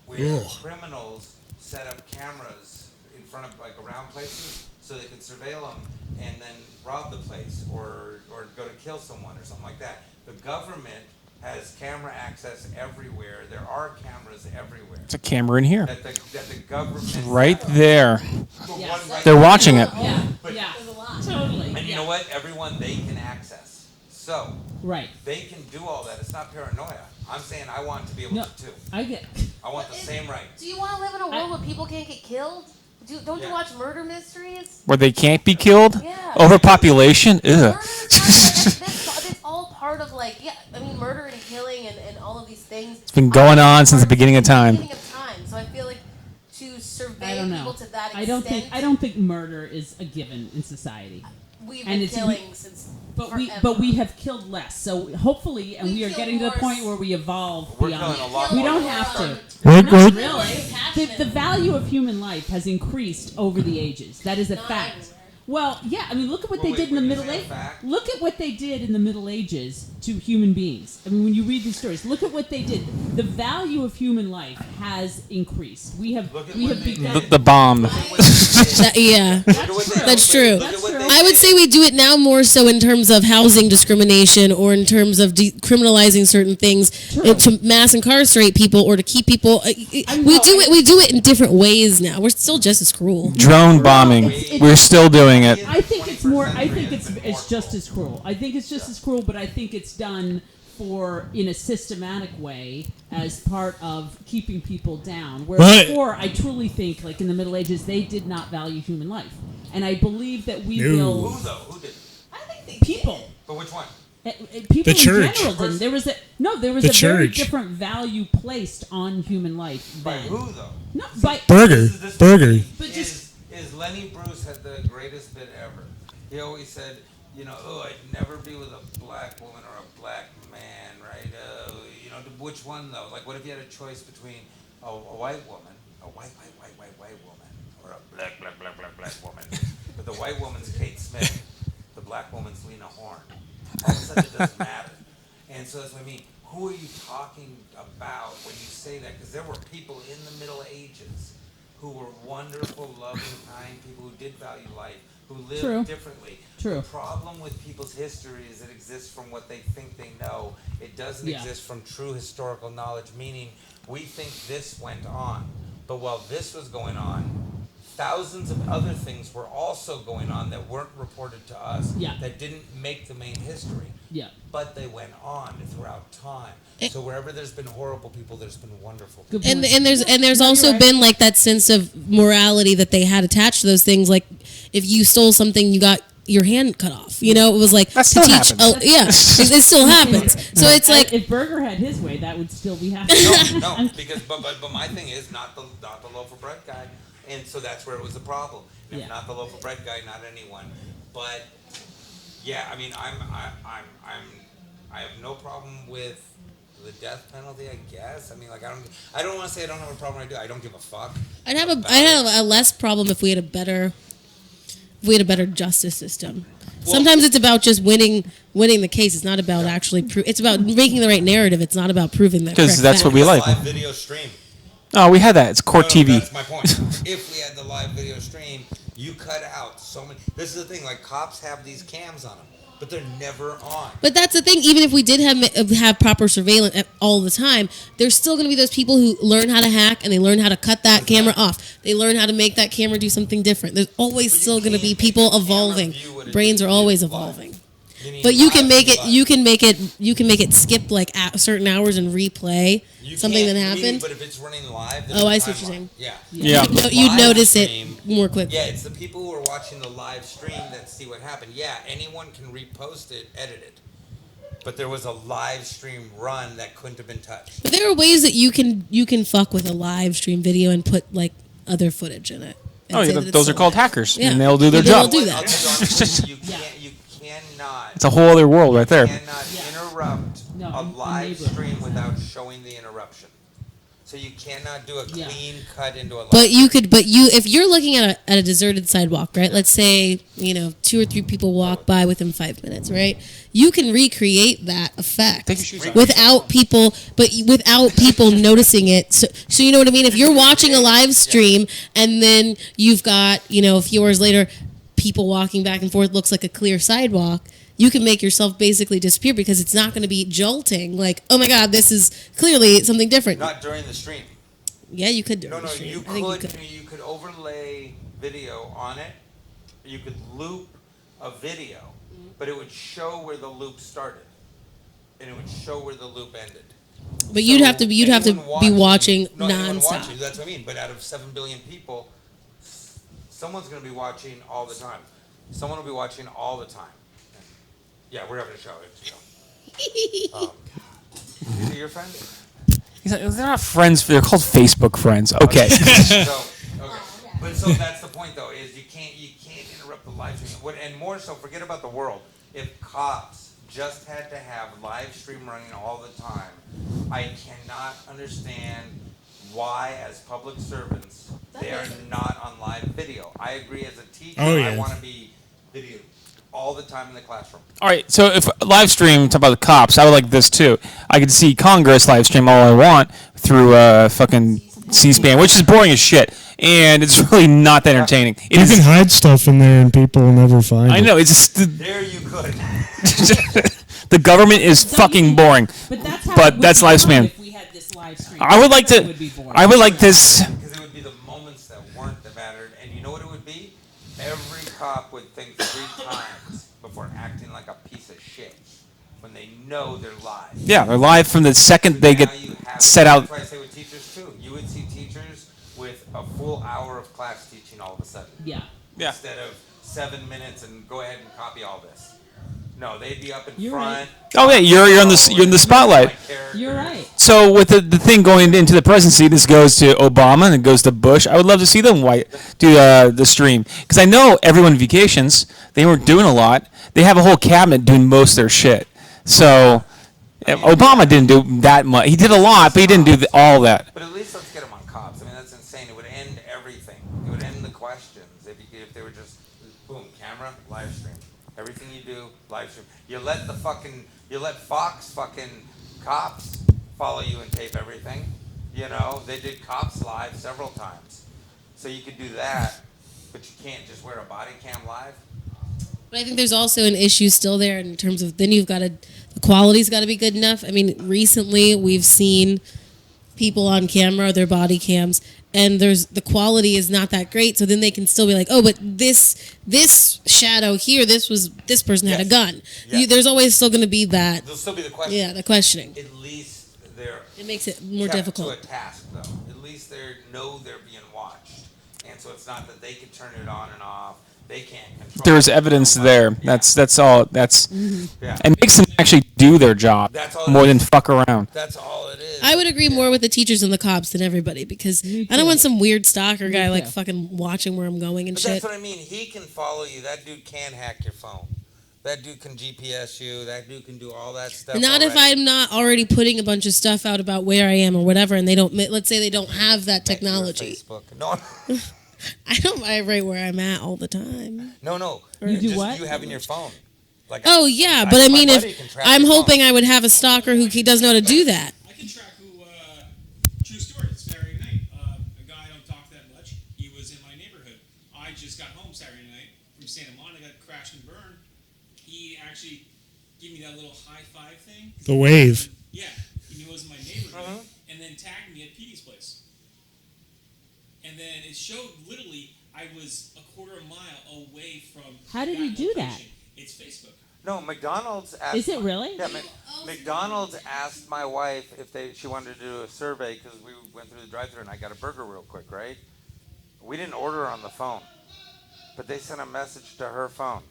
Where Ugh. criminals set up cameras in front of like around places so they can surveil them and then rob the place or go to kill someone or something like that. The government has camera access everywhere. There are cameras everywhere. It's a camera in here. That the government Right set up. there. But Yes. one right They're now- watching it. Yeah, But- yeah, There's a lot. totally. And you know what? Everyone they can access. So Right. they can do all that. It's not paranoia. I'm saying I want to be able No, to too. I get. I want the same rights. Do you want to live in a world where people can't get killed? Don't you Yeah. watch murder mysteries? Where they can't be killed? Yeah. Overpopulation? Ugh. Murder is that's all part of like, yeah, I mean, murder and killing and all of these things. It's been going on since the beginning of time. Beginning of time. So I feel like to survey I don't know. people to that extent, I don't think murder is a given in society. we've and been it's- killing since But we forever. have killed less. So hopefully, and We we are kill getting to the more point where we evolve We're beyond. killing a lot We more. don't have to. Wait, Not wait. really. The value of human life has increased over the ages. That is a Not fact. everywhere. Well, yeah. I mean, look at what Well, they wait, did in the when you Middle say a Ages. fact- Look at what they did in the Middle Ages to human beings. I mean, when you read these stories, look at what they did. The value of human life has increased. We have Look at we what have they begun. The bomb. Yeah. That's true. That's true. I would say we do it now more so in terms of housing discrimination or in terms of decriminalizing certain things to mass incarcerate people or to keep people. We do it in different ways now. We're still just as cruel. Drone bombing. it's- We're still doing it. I think it's more. I think it's just as cruel. I think it's just as cruel, but I think it's done in a systematic way as part of keeping people down. Where But- before, I truly think, like in the Middle Ages, they did not value human life, and I believe that we No. will. Who though? Who did? I think they People. did. But which one? People The in church. general didn't. There was a The very church. different value placed on human life By then. who though? No, by Burger. This Burger. But is Lenny Bruce had the greatest bit ever. He always said, you know, oh, I'd never be with a black woman or a black man, right? You know, which one though? Like, what if you had a choice between a white woman, a white woman, or a black woman? But the white woman's Kate Smith, the black woman's Lena Horne. All of a sudden, it doesn't matter. And so that's what I mean. Who are you talking about when you say that? Because there were people in the Middle Ages who were wonderful, loving, kind people who did value life, who lived True. differently. True. The problem with people's history is it exists from what they think they know. It doesn't Yeah. exist from true historical knowledge, meaning we think this went on. But while this was going on, thousands of other things were also going on that weren't reported to us, Yeah. that didn't make the main history. yeah. But they went on throughout time. So wherever there's been horrible people, there's been wonderful people. Good point. And there's No, also you're right. been like that sense of morality that they had attached to those things. Like if you stole something, you got your hand cut off. You know, it was like That to still teach. happens. Yeah, it still happens. So it's like if Berger had his way, that would still be happening. No, because but my thing is not the loaf of bread guy, and so that's where it was a problem. If Yeah. not the loaf of bread guy, not anyone. But yeah, I mean, I have no problem with the death penalty. I guess. I mean, like I don't want to say I don't have a problem. I don't give a fuck. I'd have about I'd have it. a less problem if we had a better justice system. Sometimes it's about just winning the case. It's not about actually it's about making the right narrative. It's not about proving that. 'Cause correct that's what fact. we like. Live video stream. Oh, we had that. It's Court No, TV. That's my point. If we had the live video stream, you cut out so many. This is the thing. Like cops have these cams on them, but they're never on. But that's the thing. Even if we did have proper surveillance all the time, there's still going to be those people who learn how to hack and they learn how to cut that camera off. They learn how to make that camera do something different. There's always But you still going to be can't people make the camera evolving. view what it Brains is are always live. evolving. Meaning But you can live make is it. live. You can make it skip like certain hours and replay You something that can't- meaning, happened. But if it's running live, Oh, I there's a see what you're timeline. saying. Yeah. Yeah. You'd Live notice it stream- more quickly. Yeah, it's the people who are watching the live stream that see what happened. Yeah, anyone can repost it, edit it. But there was a live stream run that couldn't have been touched. But there are ways that you can fuck with a live stream video and put like other footage in it. and Oh, say yeah, that it's those are still called live. hackers, Yeah. and they'll do their They'll job. do that. I'll tell you honestly, you cannot. It's a whole other world right there. Cannot interrupt No, a in live neighborhoods. stream without showing the interruption. So you cannot do a Yeah. clean cut into a live But you stream. could, if you're looking at a deserted sidewalk, right? Let's say 2 or 3 people walk by within 5 minutes, right? You can recreate that effect Take your shoes off. without people noticing it. So you know what I mean? If you're watching a live stream and then you've got a few hours later, people walking back and forth, looks like a clear sidewalk. You can make yourself basically disappear because it's not going to be jolting. Like, oh my God, this is clearly something different. Not during the stream. Yeah, you could do No, it. no, Stream. you I think could. You could overlay video on it. You could loop a video, but it would show where the loop started, and it would show where the loop ended. But you'd So have to be anyone watching no, anyone nonstop. watching, that's what I mean. But out of 7 billion people, someone's going to be watching all the time. Someone will be watching all the time. Yeah, we're having a show. Is it your friend? He's like, they're not friends. They're called Facebook friends. Okay. But so that's the point, though, is you can't interrupt the live stream. And more so, forget about the world. If cops just had to have live stream running all the time, I cannot understand why, as public servants, they are not on live video. I agree. As a teacher, Oh, yeah. I want to be video all the time in the classroom. All right. So if live stream, talk about the cops, I would like this too. I could see Congress live stream all I want through fucking C-SPAN, which is boring as shit, and it's really not that entertaining. It You is- can hide stuff in there and people will never find it. I know. It's just There you could. the government is fucking boring. But that's how But it would that's be lifespan. If we had this live stream. I would like It to. would be boring. I would like this. Because it would be the moments that weren't that mattered. And you know what it would be? Every cop would think 3 times before acting like a piece of shit when they know they're live. Yeah, they're live from the second they get Now you have- set out. That's why I say with teachers too. You would see teachers with a full hour of class teaching all of a sudden. Yeah. Yeah. Instead of 7 minutes and go ahead and copy all this. No, they'd be up in You're front. Oh yeah, you're in the spotlight. You're right. So with the thing going into the presidency, this goes to Obama and it goes to Bush. I would love to see them do the stream because I know everyone vacations. They weren't doing a lot. They have a whole cabinet doing most of their shit. So Obama didn't do that much. He did a lot, but he didn't do all that. But at least let's get them on cops. I mean, that's insane. It would end everything. It would end the questions if they were just boom, camera, live stream. Everything you do, live stream. You let Fox fucking cops follow you and tape everything. They did Cops Live several times. So you could do that, but you can't just wear a body cam live. But I think there's also an issue still there in terms of then you've got the quality's got to be good enough. I mean, recently we've seen people on camera, their body cams, and the quality is not that great. So then they can still be like, oh, but this shadow here, this person had a Yes. gun. Yes. There's always still going to be that, There'll still be the question. yeah, the questioning. At least they're It makes it more kept difficult. to a task, though. At least they know they're being watched, and so it's not that they can turn it on and off. They can't control. There's it. evidence there. That's all. Yeah. It makes them actually do their job That's all more it than is. fuck around. That's all it is. I would agree more with the teachers and the cops than everybody because Me I don't too. want some weird stalker guy like too. fucking watching where I'm going and But shit. that's what I mean. He can follow you. That dude can hack your phone. That dude can GPS you. That dude can do all that stuff. Not if already. I'm not already putting a bunch of stuff out about where I am or whatever, and they don't. Let's say they don't have that Your technology. Facebook. No, I don't write where I'm at all the time. no. You do just what? You having your phone. Like, Oh yeah, but I my mean, buddy can if track I'm your phone. hoping I would have a stalker who does know how to do that. I can track who. True story. Saturday night, a guy I don't talk that much. He was in my neighborhood. I just got home Saturday night from Santa Monica, crashed and burned. He actually gave me that little high five thing. The wave. Yeah, he was in my neighborhood, and then tagged me at Petey's place. And then it showed literally I was a quarter of a mile away from. How did he do that? location. It's Facebook. No, McDonald's asked. Is it really? Yeah, McDonald's asked my wife if she wanted to do a survey because we went through the drive-thru and I got a burger real quick, right? We didn't order on the phone, but they sent a message to her phone.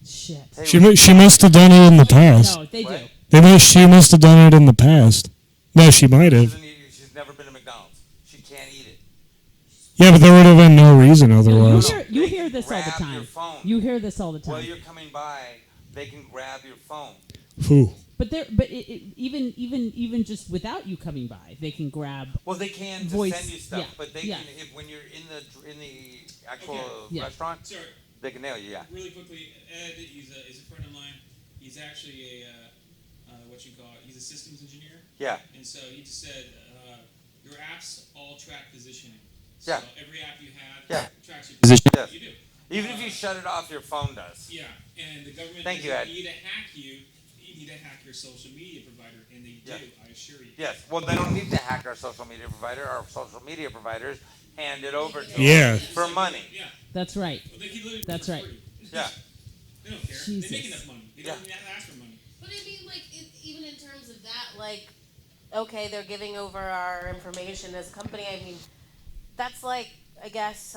Shit. Hey, She must have done it in the past. No, they What? do. She must have done it in the past. No, she might have. She's never been to McDonald's. She can't eat it. Yeah, but there would have been no reason You otherwise. hear, They can this all the grab your time. phone. You hear this all the While time. you're coming by, they can grab your phone. Who? Even just without you coming by, they can grab. Well, they can to Voice, send you stuff, yeah, but they yeah. can when you're in the actual Okay. Yeah. restaurant, Sorry, they can nail you. Yeah. really quickly, Ed is a friend of mine. He's actually he's a systems engineer. Yeah. And so he just said, your apps all track positioning. So Yeah. every app you have Yeah. tracks your Position. position. Yes. You do. Even if you shut it off, your phone does. Yeah, and the government Thank you, doesn't Ed. need to hack you. You need to hack your social media provider, and they Yeah. do, I assure you. Yes. Well, they don't need to hack our social media provider. Our social media providers hand it over to Yeah. us for money. Yeah. That's right. Well, they can literally That's do it right. for free. Yeah. They don't care. Jesus. They make enough money. They Yeah. don't even have to ask for money. But I mean, like, even in terms of that, like, okay, they're giving over our information as a company. I mean, that's like, I guess,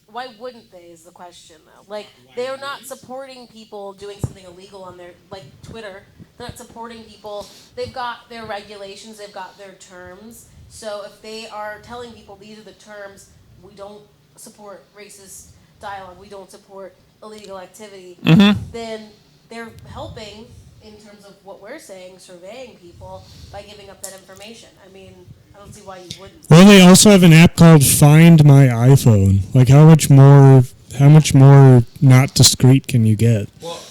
why wouldn't they is the question, though. Like, they're not supporting people doing something illegal on their, like, Twitter. They're not supporting people. They've got their regulations. They've got their terms. So if they are telling people these are the terms, we don't support racist dialogue, we don't support illegal activity, then they're helping in terms of what we're saying, surveying people by giving up that information. I mean, I don't see why you wouldn't. Well, they also have an app called Find My iPhone. Like, how much more not discreet can you get? Well,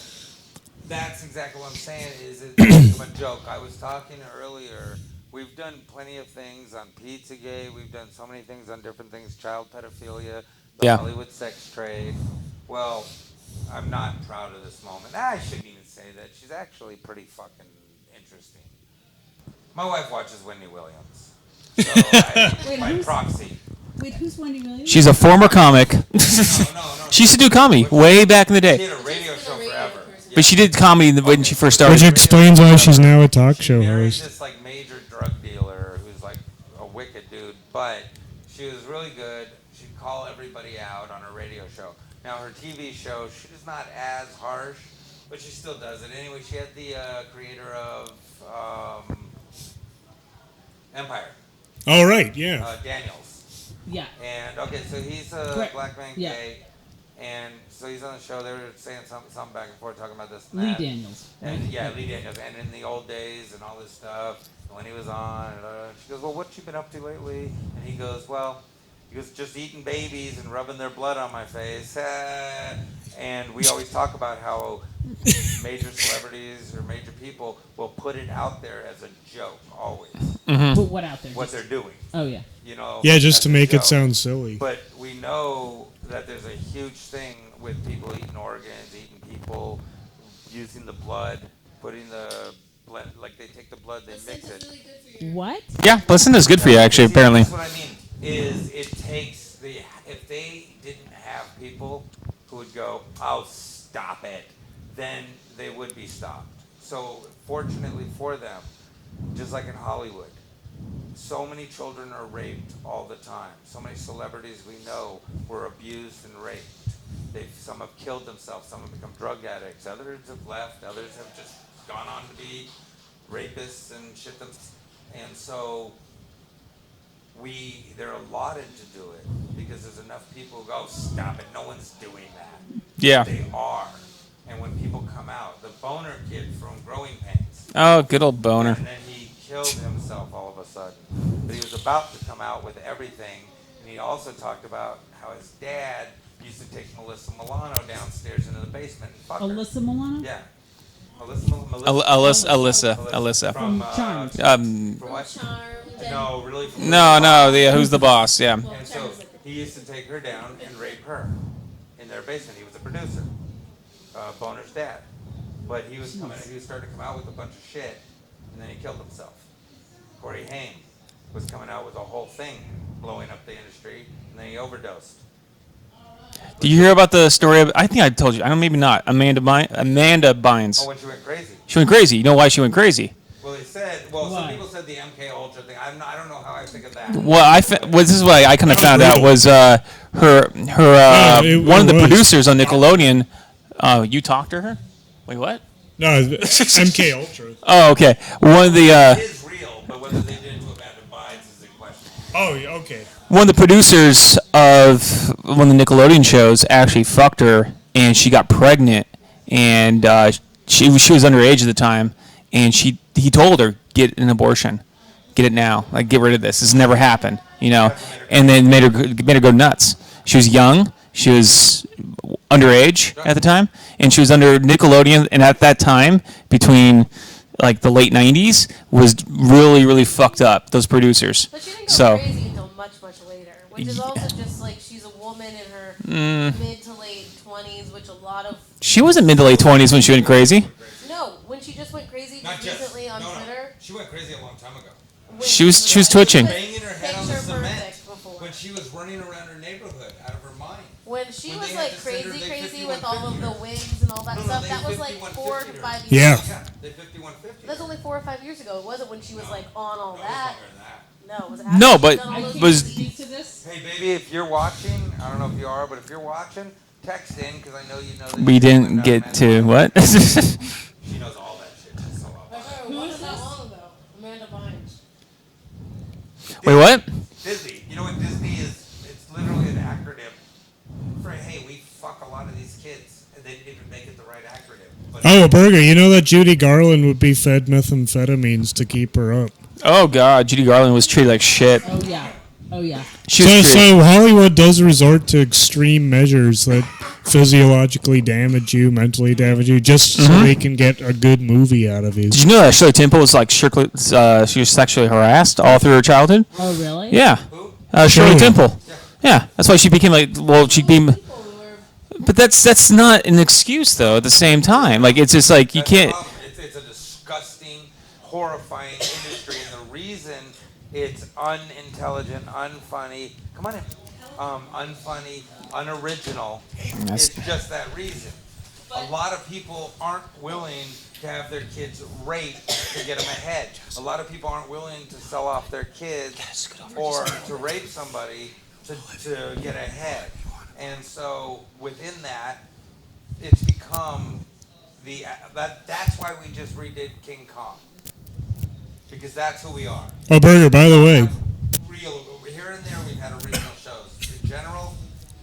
that's exactly what I'm saying. Is it become a joke? I was talking earlier. We've done plenty of things on Pizzagate. We've done so many things on different things. Child pedophilia, the Yeah. Hollywood sex trade. Well, I'm not proud of this moment. I shouldn't even say that. She's actually pretty fucking interesting. My wife watches Wendy Williams. So Wait, by who's- proxy. Wait, who's Wendy Williams? She's a former comic. No. She used to do comedy way back in the She day. had a radio show forever. But she did comedy when she first Which started. explains why she's now a talk show Married host. this like major drug dealer who's like a wicked dude, but she was really good. She'd call everybody out on her radio show. Now her TV show, she's not as harsh, but she still does it anyway. She had the creator of Empire, Oh, right, yeah. Daniels, Yeah. and okay, so he's a Correct. black man, Yeah. gay, and so he's on the show. They were saying something back and forth, talking about this and Lee that. Daniels. Right? And yeah, Lee Daniels, and in the old days and all this stuff, and when he was on, she goes, well, what you been up to lately? And he goes, just eating babies and rubbing their blood on my face. And we always talk about how major celebrities or major people will put it out there as a joke, always, Put what out there? what Just- they're doing, oh yeah. you know. Yeah, just as to a make it joke. sound silly. But we know that there's a huge thing with people eating organs, eating people, using the blood, putting the blood, like they take the blood, they mix it. What? Yeah, placenta's good for you, actually, See, apparently. That's what I mean, is it takes if they didn't have people who would go, oh, stop it, then they would be stopped. So fortunately for them, just like in Hollywood, so many children are raped all the time. So many celebrities we know were abused and raped. Some have killed themselves. Some have become drug addicts. Others have left. Others have just gone on to be rapists and shit themselves. And so they're allotted to do it because there's enough people who go, stop it. No one's doing that. Yeah. They are. And when people come out, the Boner kid from Growing Pains. Oh, good old boner. And then he killed himself all of a sudden. But he was about to come out with everything. And he also talked about how his dad used to take Melissa Milano downstairs into the basement and fuck her. Alyssa Milano? Yeah. Alyssa. From Charmed. From what? Charmed. No, really from Who's the boss? Yeah. And so he used to take her down and rape her in their basement. He was a producer, Boner's dad. But he was starting to come out with a bunch of shit, and then he killed himself. Corey Haim was coming out with a whole thing, blowing up the industry, and then he overdosed. Did you hear about the story of, I think I told you, I don't, maybe not, Amanda Bynes. Oh, when she went crazy. She went crazy. You know why she went crazy? Well, some Why? people said the MK Ultra thing. I don't know how I think of that. Well, this is what I kind of found out was it one of the was. producers on Nickelodeon. You talked to her? Wait, what? No, MK Ultra. Oh, okay. One of the It is real, but whether they did it to Amanda Bynes is a question. Oh, yeah, okay. one of the producers of one of the Nickelodeon shows actually fucked her, and she got pregnant, and she was underage at the time, and he told her, get an abortion, get it now, like get rid of this. This has never happened, and then made her go nuts. She was young. She was underage at the time, and she was under Nickelodeon. And at that time, between like the late '90s, was really, really fucked up. Those producers. But she didn't go So crazy until much, much later, which is also just like she's a woman in her mid to late 20s, which a lot of she wasn't mid to late 20s when she went crazy. no, when she just went crazy recently on Twitter. She went crazy a long time ago. when She was twitching. Banging her head on the Picture cement perfect before. when she was running around her neighborhood out of her mind. When she When was they had like to send her, crazy, they crazy 5150 with all of the her. wigs and all that No, stuff, they that was like 5150 4 to her. 5 years Yeah. ago. Yeah, they 5150. That's only 4 or 5 years ago. It wasn't when she was like on all No, it was that. longer than that. No, it was No, after but she'd done all I those can't was- movies. speak to this. Hey, baby, if you're watching, I don't know if you are, but if you're watching, text in because I know you know that. We you didn't went get down to Amanda. what? She knows all that shit. She's so up. Who was that long ago? Amanda Bynes. Wait, what? Disney. You know what Disney is? It's literally an acronym for, hey, we fuck a lot of these kids. And they didn't even make it the right acronym. But Oh, Burger, you know that Judy Garland would be fed methamphetamines to keep her up. Oh God, Judy Garland was treated like shit. Oh yeah. Oh yeah. She So, was treated. so Hollywood does resort to extreme measures that physiologically damage you, mentally damage you, just so they can get a good movie out of you. Did you know that Shirley Temple was like she was sexually harassed all through her childhood? Oh really? Yeah. who? Shirley Shirley. Temple. Yeah, that's why she became like. Well, she became. People who were But that's not an excuse though. At the same time, like it's just like you That's the can't. problem. It's a disgusting, horrifying industry, and the reason it's unintelligent, unfunny. Come on in. Unfunny, unoriginal. That's- It's just that reason. A lot of people aren't willing to have their kids raped to get them ahead. A lot of people aren't willing to sell off their kids or to rape somebody to get ahead. And so within that, it's become that's why we just redid King Kong. Because that's who we are. Oh, Burger, by the way, Real here and there we've had original shows. In general,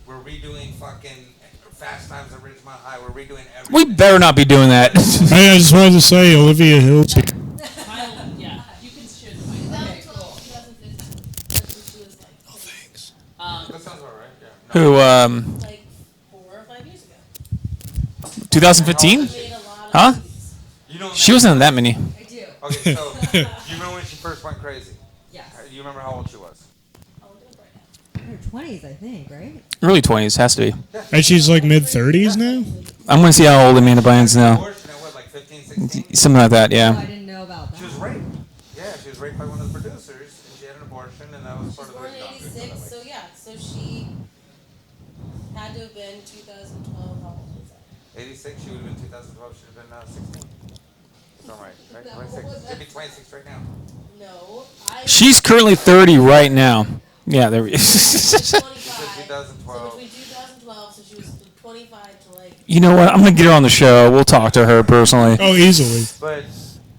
we're redoing fucking Fast Times at Ridgemont High. We're redoing everything. We better not be doing that. I just wanted to say Olivia Hills. Yeah. You can share the mic. Okay. 2012, 2015. That's when she was like, That sounds about right. Yeah. No. Who? like 4 or 5 years ago. 2015? She made a lot of Huh? movies. You know She wasn't in that many. I do. Okay, so you remember when she first went crazy? Yes. You remember how old she was? I'll look it up right now. In her 20s, I think, right? Early 20s has to be. And she's like mid-30s now? I'm gonna see how old Amanda Bynes now. Abortion at what, like 15, 16? Something like that, Oh, I yeah. didn't know about She was that. raped. Yeah, she was raped by one of the producers, and she had an abortion, and that was She's part of the born in doctor. 86, so yeah, so she had to have been 2012. How old was that? 86, she would have been 2012, she would have been 16. So right? No, 26. was She'd be that- 26 right now. No, I. She's currently 30 right now. Yeah, there we. 25. So 2012. between 2012, so she was 25 to like. You know what? I'm gonna get her on the show. We'll talk to her personally. Oh, easily. But,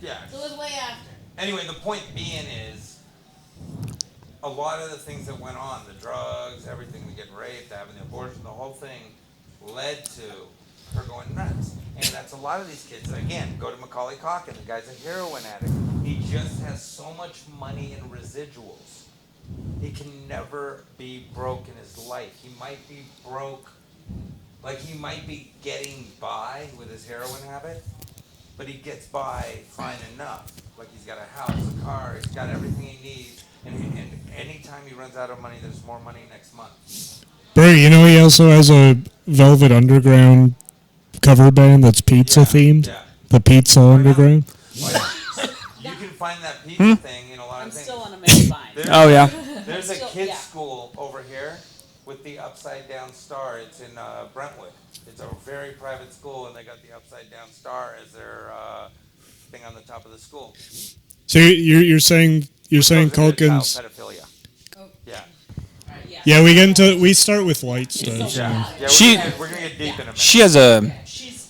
yeah. So it was way after. Anyway, the point being is, a lot of the things that went on, the drugs, everything, the getting raped, the having the abortion, the whole thing led to her going nuts. And that's a lot of these kids. Again, go to Macaulay Culkin, the guy's a heroin addict. He just has so much money in residuals. He can never be broke in his life. He might be broke, like he might be getting by with his heroin habit, but he gets by fine enough. Like he's got a house, a car, he's got everything he needs. And anytime he runs out of money, there's more money next month. Burger, you know he also has a Velvet Underground cover band that's pizza themed? Yeah. The Pizza Underground? You can find that pizza thing in a lot I'm of things. still on a Amanda Bynes. There's- Oh yeah. There's a Still- kids' yeah. school over here with the upside down star. It's in Brentwood. It's a very private school, and they got the upside down star as their thing on the top of the school. So you're saying Child Culkin's? pedophilia. Yeah. Yeah, we start with light stuff. Yeah. Yeah. She- We're gonna get deep in a minute. She has a. She's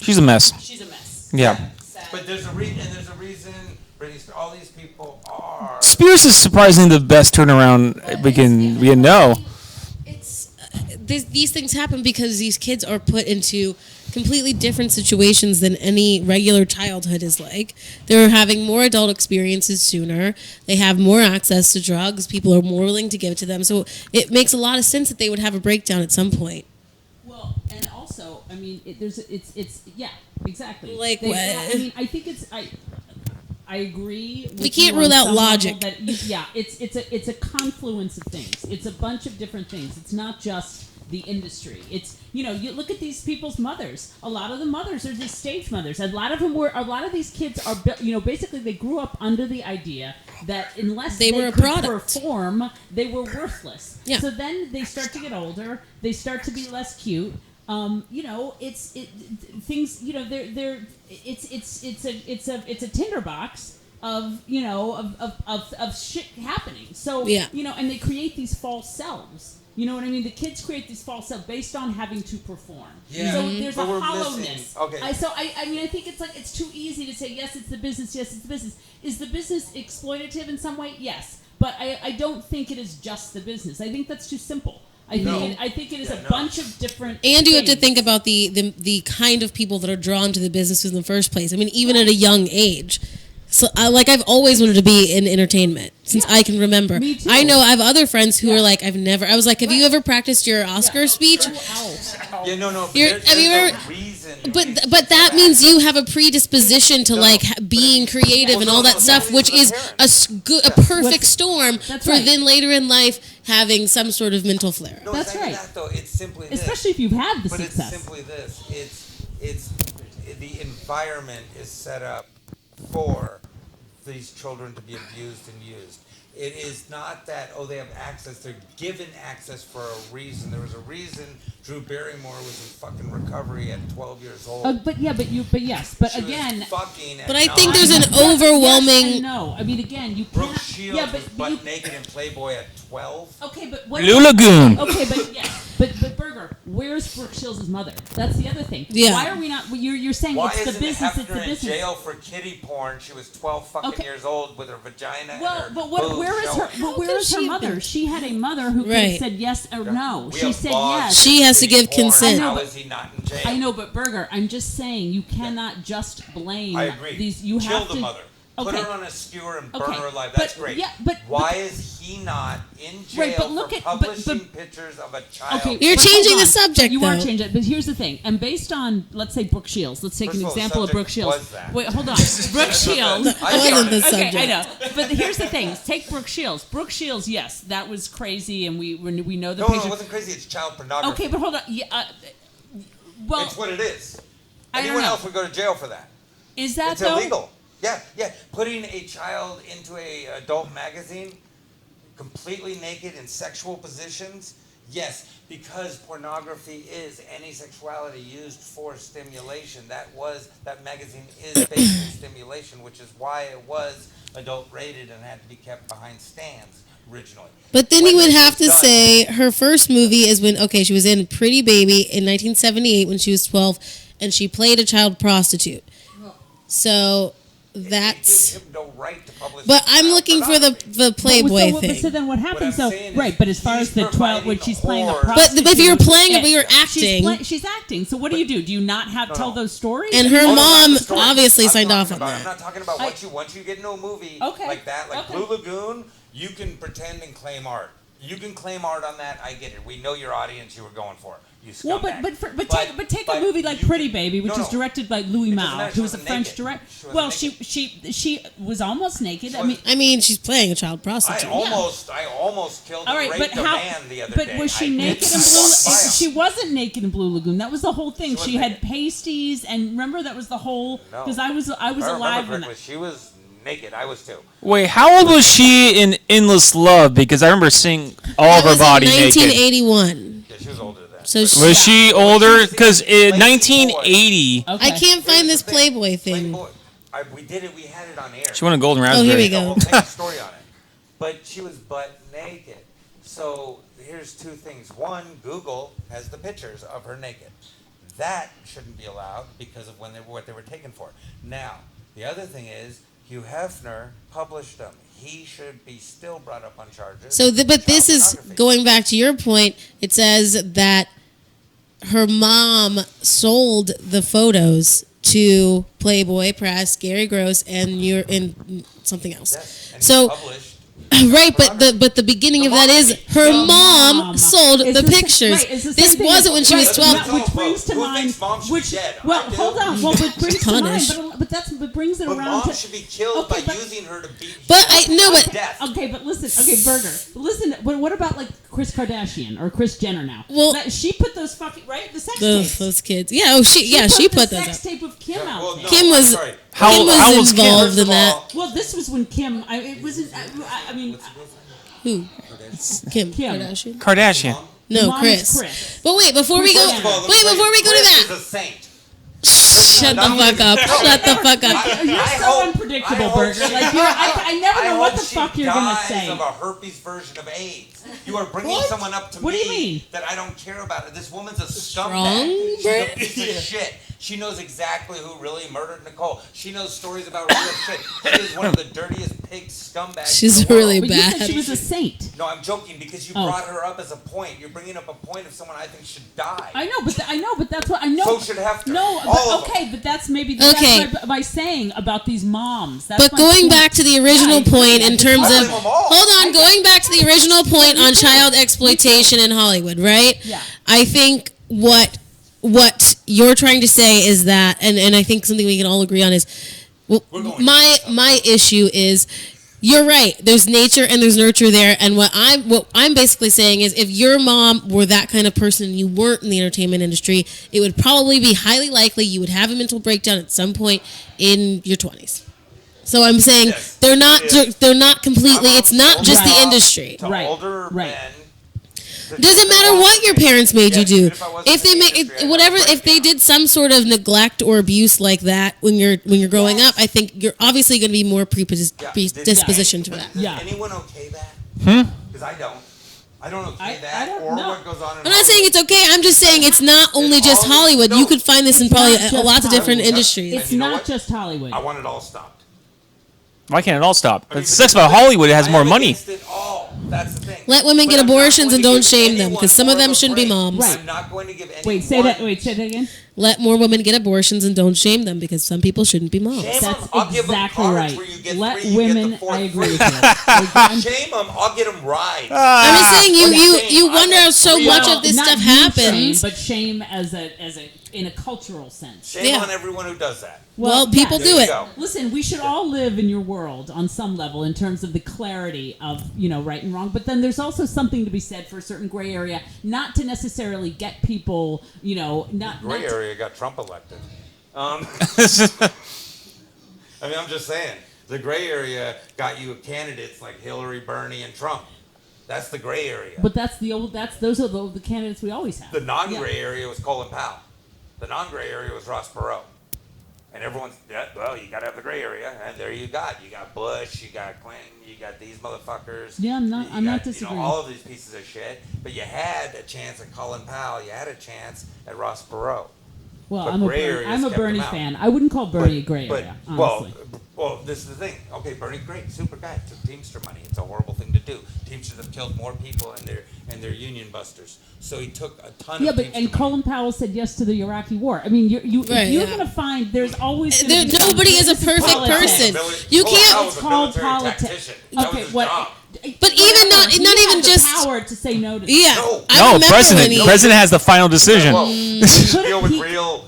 She's a mess. she's a mess. Yeah. Sad. But there's a reason. Britney Spears, all these people are. Spears is surprisingly the best turnaround we can know. It's these things happen because these kids are put into completely different situations than any regular childhood is like. They're having more adult experiences sooner. They have more access to drugs. People are more willing to give it to them. So it makes a lot of sense that they would have a breakdown at some point. Well, and also, I mean, it's yeah, exactly. Like They- what? I mean, I think I agree. With We can't you rule on out some logic. level that yeah, it's a confluence of things. It's a bunch of different things. It's not just the industry. It's you look at these people's mothers. A lot of the mothers are these stage mothers. A lot of these kids are basically they grew up under the idea that unless They were a could product. perform, they were worthless. Yeah. So then they start to get older. They start to be less cute. Things. It's a tinderbox of of shit happening. So Yeah. and they create these false selves. You know what I mean? The kids create these false selves based on having to perform. Yeah. So Mhm. there's But a we're hollowness. missing- okay. I mean, I think it's like it's too easy to say yes, it's the business. Yes, it's the business. Is the business exploitative in some way? Yes, but I don't think it is just the business. I think that's too simple. I think it is a bunch of different. And you have to things. think about the kind of people that are drawn to the business in the first place. I mean, even at a young age. So, I've always wanted to be in entertainment since I can remember. Me too. I know I have other friends who are like, I was like, have you ever practiced your Oscar speech? Yeah, no. You're- have you there's ever- a reason. But that means you have a predisposition to being creative and all that stuff, which is a perfect storm That's for right. then later in life having some sort of mental flare. No, That's it's not even right. that, though. It's simply this. Especially if you've had the But success. it's simply this. It's the environment is set up for these children to be abused and used. It is not that they have access. They're given access for a reason. There was a reason Drew Barrymore was in fucking recovery at 12 years old. But yes, She was again. fucking. But I think there's an overwhelming. No, I mean again, you Brooke cannot. Shields Yeah, was but butt you. naked in Playboy at 12. Okay, but what? Blue Lagoon. Okay, but yes, but Berger, where's Brooke Shields' mother? That's the other thing. Yeah. Why are we not? You're saying Why it's the isn't business. Hefner It's the in business. jail for kiddie porn? She was 12 fucking Okay. years old with her vagina. and Well, her but boobs where is her? showing. But where is her she mother? been- She had a mother who could Right. have said yes or no. We She have said laws yes. She has to for give porn. consent. I know, How but- is he not in jail? I know, but Berger, I'm just saying you cannot just blame I agree. these. You Kill have the to. mother. Put Okay. her on a skewer and burn Okay, her alive. but- That's great. yeah, but- why is he not in jail Right, but look for at- but- publishing pictures of a child? Okay, You're but hold changing the on. subject, You are though. changing it, but here's the thing. And based on, let's say, Brooke Shields. Let's take First an of all, the example of subject Brooke Shields. was that. Wait, hold on. Brooke Shields. I wasn't started the it. subject. Okay, I know. But here's the thing. Take Brooke Shields. Brooke Shields, yes, that was crazy, and we know the No, picture. it wasn't crazy. It's child pornography. Okay, but hold on. Yeah, well, It's what it is. I don't Anyone know. else would go to jail for that. is that It's though? illegal. Yeah. Putting a child into a adult magazine, completely naked in sexual positions, yes, because pornography is any sexuality used for stimulation. That magazine is based in stimulation, which is why it was adult rated and had to be kept behind stands originally. But then When you would this have was to done- say her first movie is when she was in Pretty Baby in 1978 when she was 12, and she played a child prostitute. So It that's. gives him no right to publish. But I'm looking for the Playboy But thing. so then what happens? What I'm So saying right, is but as far he's as the 12, when providing she's playing the whores. prostitute, But if you were playing it, and but you were acting. she's acting. So what do? Do you not have tell those stories? And her Oh, no, mom not the story. obviously I'm signed talking off on about- that. I'm not talking about once you get into a movie Okay, like that, like okay. Blue Lagoon, you can pretend and claim art. You can claim art on that. I get it. We know your audience you were going for. You Well, scumbag. but take a movie like you Pretty can- Baby, which no, is no. directed by Louis It doesn't Malle, matter. She who was a wasn't French naked. director. She wasn't Well, naked. she was almost naked. I mean, I mean, she's playing a child I prostitute. almost killed all and right, raped but a how? man the other But day. was she I did. naked in I Blue? walked by him. She wasn't naked in Blue Lagoon. That was the whole thing. She She was had naked. pasties, and remember that was the whole. No. Because I was If I remember alive when correctly, that. she was naked. I was too. Wait, how old was she in Endless Love? Because I remember seeing all That of her was body in naked. 1981. Yeah, she was older than that. So she, Was she older? Because in Lacey 1980, Okay. I can't find this Here's the thing. Playboy thing. Playboy, we did it. We had it on air. she won a Golden Oh, Raspberry. here we The go. whole thing, story on it. But she was butt naked. So here's two things. One, Google has the pictures of her naked. That shouldn't be allowed because of what they were taken for. Now, the other thing is Hugh Hefner published them. He should be still brought up on charges. So, but this Child is pornography. going back to your point. It says that her mom sold the photos to Playboy Press, Gary Gross, and something else. Yes, and So. he published. Right, but the beginning of that is her mom sold It's the the sa- pictures. right, it's the same This thing wasn't when she was right, 12. which brings to Who mind, thinks mom should be which dead? well, I do. hold on, well, what brings to mind, Punish. but that's what brings it But around mom to. should be killed Okay, by but- using her to beat But I no, but death. Okay, but listen. Okay, Burger. Listen. What about like Kris Kardashian or Kris Jenner now? Well- She put those fucking right the sex those, tapes. those kids. Yeah, oh she the put those sex up. tape of Kim out. Well, there. no, Kim was- sorry. Kim was Kim? involved First in of that. all, Well, this was when Kim. It wasn't. I mean, Who? Kim Kim. Kardashian. Kardashian. No, Mom is Chris. Chris. But wait, before we go, First of all, wait, before we go to Chris that, is a saint. shut the fuck up. Shut the fuck up. You're I so hope- unpredictable, I hope Burger. she- Like I never know what hope the she fuck you're gonna dies say. of a herpes version of AIDS. You are bringing What? someone up to What do me you mean? that I don't care about. This woman's a Strong, scumbag. She's Bert? a piece of shit. She knows exactly who really murdered Nicole. She knows stories about real shit. She is one of the dirtiest pig scumbags. She's in the world. really But you said bad. she was a saint. No, I'm joking because you Oh. brought her up as a point. You're bringing up a point of someone I think should die. I know, but that's what I know. So should Hefner. No, All of but, okay, but that's maybe that's Okay. my saying about these moms. That's But my going point. back to the original Yeah, point in terms I of, blame them all. hold on, going back to the original point on child exploitation in Hollywood, right? Yeah. I think what you're trying to say is that, and I think something we can all agree on is, well, my issue is, you're right. There's nature and there's nurture there, and what I'm basically saying is, if your mom were that kind of person and you weren't in the entertainment industry, it would probably be highly likely you would have a mental breakdown at some point in your 20s. So I'm saying Yes. they're not completely. I'm It's not just the Right. industry. To Right, older right. men. Doesn't matter what your parents made you Yes, do. even if I wasn't If they in the make industry, I'd whatever, have a if they breakdown. did some sort of neglect or abuse like that when you're growing up, I think you're obviously going to be more Yeah, predispositioned to but that. Does Yeah. anyone okay that? Because I don't. I don't okay I that don't or know. what goes on in I'm not saying it's okay. I'm just saying it's not only just all- Hollywood. no, You could find this in it's probably not just lots of different Hollywood. industries. It's you know not what? just Hollywood. I want it all stopped. Why can't it all stop? I mean, It's sex about because Hollywood. It has I more am money. against it all. That's the thing. Let women But get I'm not abortions going and to don't give shame them, anyone because some of more them a shouldn't be break. moms. Right. I'm not going to give anyone. Wait, say that. Wait, say that again. Let more women get abortions and don't shame them, because some people shouldn't be moms. Shame That's them. I'll give them exactly cards right. where you get Let three, you get the women. fourth I agree free. with you. Shame them. I'll get them rides. I'm just saying you shame. wonder I how got so three much out. of this Not stuff you Shame, happens. but shame as a in a cultural sense. Shame Yeah. on everyone who does that. Well, people yeah. do There it. you go. Listen, we should all live in your world on some level in terms of the clarity of, right and wrong. But then there's also something to be said for a certain gray area, not to necessarily get people, not Gray not to- area got Trump elected. I mean, I'm just saying. The gray area got you candidates like Hillary, Bernie, and Trump. That's the gray area. But those are the candidates we always have. The non-gray Yeah. area was Colin Powell. The non-gray area was Ross Perot. And everyone's, you got to have the gray area. And there you got Bush, you got Clinton, you got these motherfuckers. Yeah, I'm not You got, disagreeing. all of these pieces of shit. But you had a chance at Colin Powell. You had a chance at Ross Perot. Well, But I'm gray areas I'm a kept Bernie them out. fan. I wouldn't call Bernie a gray But- area, well, honestly. well, this is the thing. Okay, Bernie, great, super guy. Took Teamster money. It's a horrible thing to do. Teamsters have killed more people, and they're union busters. So he took a ton Yeah, of but Teamster and money. Colin Powell said yes to the Iraqi war. I mean, you're Right, you're yeah. gonna find there's always gonna be Nobody is a this perfect politics. person. Mili- You Colin can't- Powell was It's a called military politics. tactician. That was his job. But even not He even had the just power to say no to yeah. No. I No, remember president. when he, President has the final decision. Well, could- deal with he- real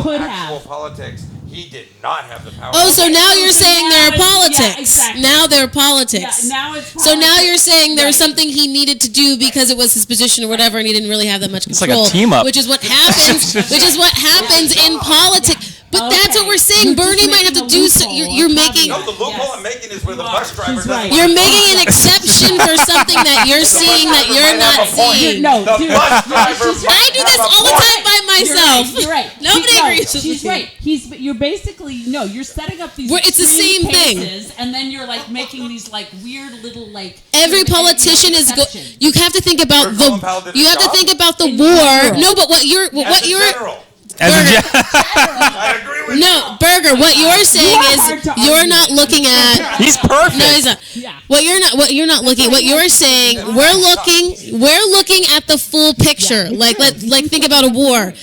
could actual have. politics. He did not have the power. Oh, so now you're saying there are Yeah, politics. exactly. Now there are Yeah, politics. now it's So now politics. you're saying there was Right. something he needed to do because it was his position or whatever, and he didn't really have that much It's like a control. team up. Which is what happens. Which is what happens in politics. But that's what Okay. we're saying. You're just Bernie might have to making a do. So loophole you're of making. No, the loophole Yes. I'm making is where the You bus are. driver She's doesn't right. want You're to making an exception for something that you're seeing that you're might have not a point. seeing. No, The dude, bus yeah, driver she's might I do this have a all the point. time by myself. You're right. Nobody agrees with She's me. right. You're basically you're setting up these. It's the extreme same thing. cases, and then you're like making these like weird little like. Every you're making politician is go. exceptions. You have to think about Colin Powell did you his have to job? think about the In war. general. No, but what you're As a general. As a Burger. I agree with No, Burger. What you're saying hard to is you're argue. not looking at. He's perfect. No, he's not. Yeah. What you're not looking. What you're saying, we're looking at the full picture. Like think about a war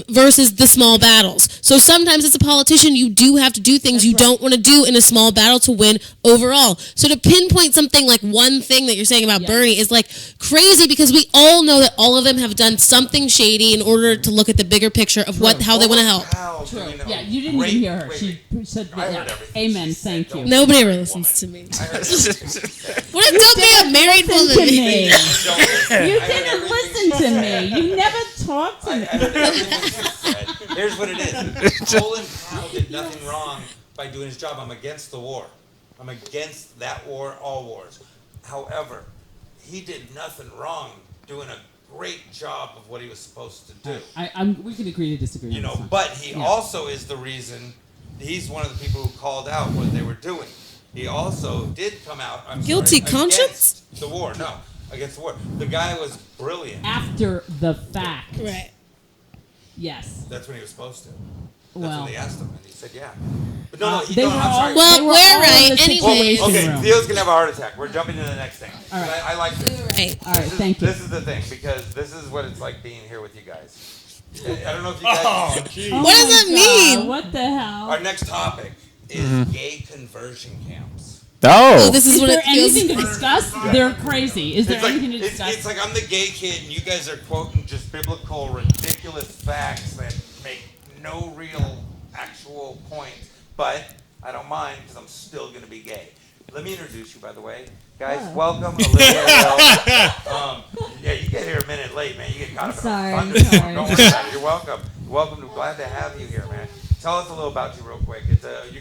versus the small battles. So sometimes as a politician, you do have to do things you don't want to do in a small battle to win overall. So to pinpoint something like one thing that you're saying about Bernie is like crazy because we all know that all of them have done something shady in order to look at the bigger picture of how they want to help. Yeah, you didn't even hear her. She said I heard that. everything Amen. she said. Thank you. Nobody ever listens to me. I heard everything she said. What don't be a married Listen to woman. me. Don't listen. You I heard didn't everything listen she to said. me. You never talked to I me. heard everything she said. Here's what it is. Colin Powell did nothing wrong by doing his job. I'm against the war. I'm against that war, all wars. However, he did nothing wrong doing a great job of what he was supposed to do. We can agree to disagree. You on know, this one. but he Yeah. also is the reason, he's one of the people who called out what they were doing. He also did come out, Guilty conscience? against the war. No, against the war. The guy was brilliant. After the fact. Right. Yes. That's when he was supposed to. That's Well. when they asked him, and he said, yeah. But no, he, they no, were I'm all- sorry. Well, they were we're all in right. the Anyways. situation Okay, room. Theo's gonna have a heart attack. We're jumping to the next thing. All right. I like this. Right. All right. Thank you. This is the thing, because this is what it's like being here with you guys. I don't know if you guys. Oh What does my that God, mean? What the hell? Our next topic is gay conversion camps. Oh. This is Is what there it feels anything to like. discuss? They're crazy. Is there It's like, anything to it's discuss? like I'm the gay kid, and you guys are quoting just biblical, ridiculous facts that make no real, actual point. But I don't mind because I'm still going to be gay. Let me introduce you, by the way. Guys, welcome, Olivia Hill. Yeah, you get here a minute late, man. You get caught up Sorry, in a thunderstorm. sorry. Don't worry about it. You're welcome. You're welcome. We're glad to have you here, man. Tell us a little about you real quick. You're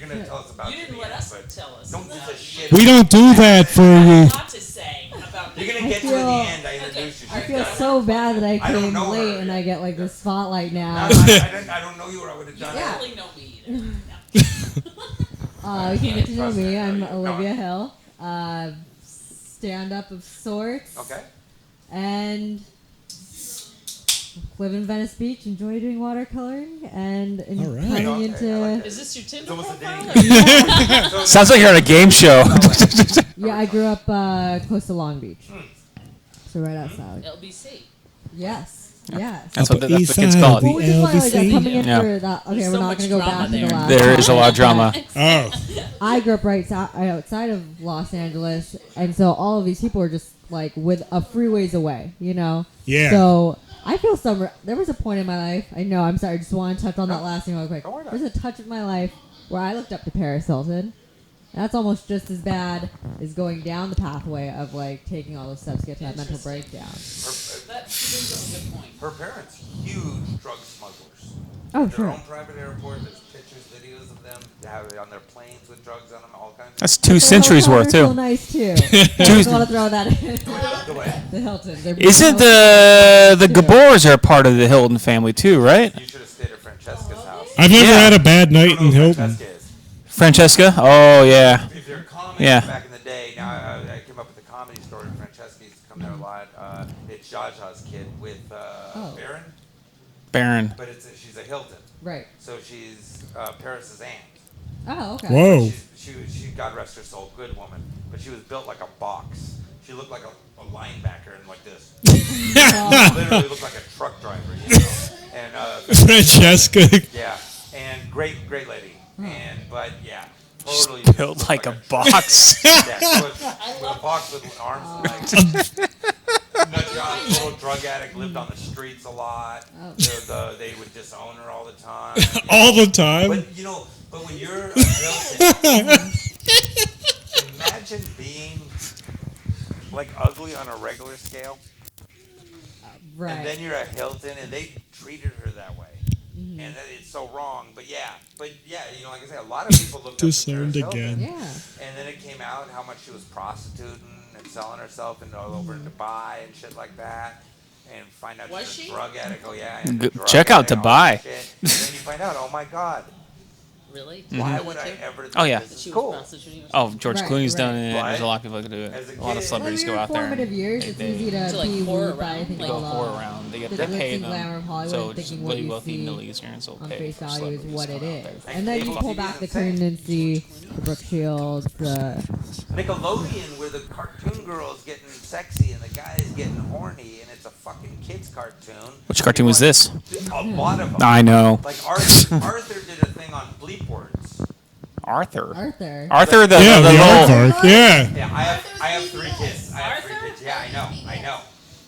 going to tell us about You didn't at let the us end, but tell us. don't give a shit. We don't do that for you. Lot to say about You're me. going to get to it at the end. I introduced you. I She's feel got it. so bad that I I don't came know her. late and I get like the spotlight No, now. I don't know you, or I would have done You it. don't really know me either. No. You can get to know Trust me. me, I know I'm you. Go Olivia on. Hill, stand-up of sorts, Okay. and live in Venice Beach. Enjoy doing watercoloring and All right. coming Okay, I like into that. Is this your Tinder It's almost a profile? date. So Sounds like you're on a game show. yeah. I grew up close to Long Beach, so right outside. LBC. Yes, yes. That's what the East kids side call of it. Well, which is why like, I'm coming in Yeah. for that. Okay, There's we're so not much going to go drama back to the there. last. There is a lot of topic, drama. Oh. I grew up right outside of Los Angeles, and so all of these people are just like with a freeways away, you know. Yeah. So I feel there was a point in my life. I know. I'm sorry. I just want to touch on that last thing real quick. Don't worry about There's a touch of my life where I looked up to Paris Hilton. That's almost just as bad as going down the pathway of like taking all those steps to get to that mental breakdown. That brings up a good point. Her parents, huge drug smugglers. Oh, Their sure. own private airport. There's pictures, videos of them. They have it on their planes with drugs on them, all kinds of That's 2 centuries Hotel worth are so too. nice too. I just want to throw that in. The way. The Hilton. They're Isn't beautiful. the Gabors are part of the Hilton family too, right? You should have stayed at Francesca's house. I've never Yeah. had a bad I night don't know in who Hilton. Francesca is. Francesca? Oh yeah. If they're comics Yeah. back in the day, now I came up with the comedy story. Francesca used to come there a lot. It's Zsa Zsa's kid with Baron, Baron. but she's a Hilton. Right. So she's Paris's aunt. Oh, okay. Whoa. She God rest her soul, good woman, but she was built like a box. She looked like a linebacker and like this. Literally looked like a truck driver, you know. And Francesca. yeah, and great lady. And but yeah, totally Built looked like a truck. box. Yeah, with a box with arms and legs. Nut job, total drug addict, lived on the streets a lot. They would disown her all the time. All the time. But you know, but when you're a Hilton, imagine being like ugly on a regular scale, Right. and then you're a Hilton, and they treated her that way, and it's so wrong. But yeah, you know, like I said, a lot of people looked up to Disowned Paris Hilton. again. Yeah. And then it came out how much she was prostituting and selling herself and all over in Dubai and shit like that. And find out Was she's a she? drug addict. Oh yeah. And G- a drug check out addict and all Dubai. that shit. And then you find out, oh my God, Really? Why would I ever think Oh, yeah. this is She was cool? prostituting herself. Oh, George Right, Clooney's right. done it. Right. There's a lot of people that do it. As a A lot of kid- celebrities Well, go in out your there. formative years, it's They- easy to To, like, be whore wooed by, I around, think, like- all Go the whore around. They get the they glitz pay and them. glamour of Hollywood, So thinking just what really you wealthy see Middle Easterns will on pay face for value is celebrities what to it come out is. there. And then you Cable pull TV back is the insane. curtain and see the Brooke Shields, the Nickelodeon, where the cartoon girl's getting sexy and the guy is getting horny, and it's a fucking kids cartoon. Which cartoon was this? A lot of them. I know. Like Arthur did a thing on bleep words. Arthur. Arthur. Arthur the Yeah, the little. aardvark. Yeah. Yeah, I have 3 kids. I have 3 kids. Yeah, I know.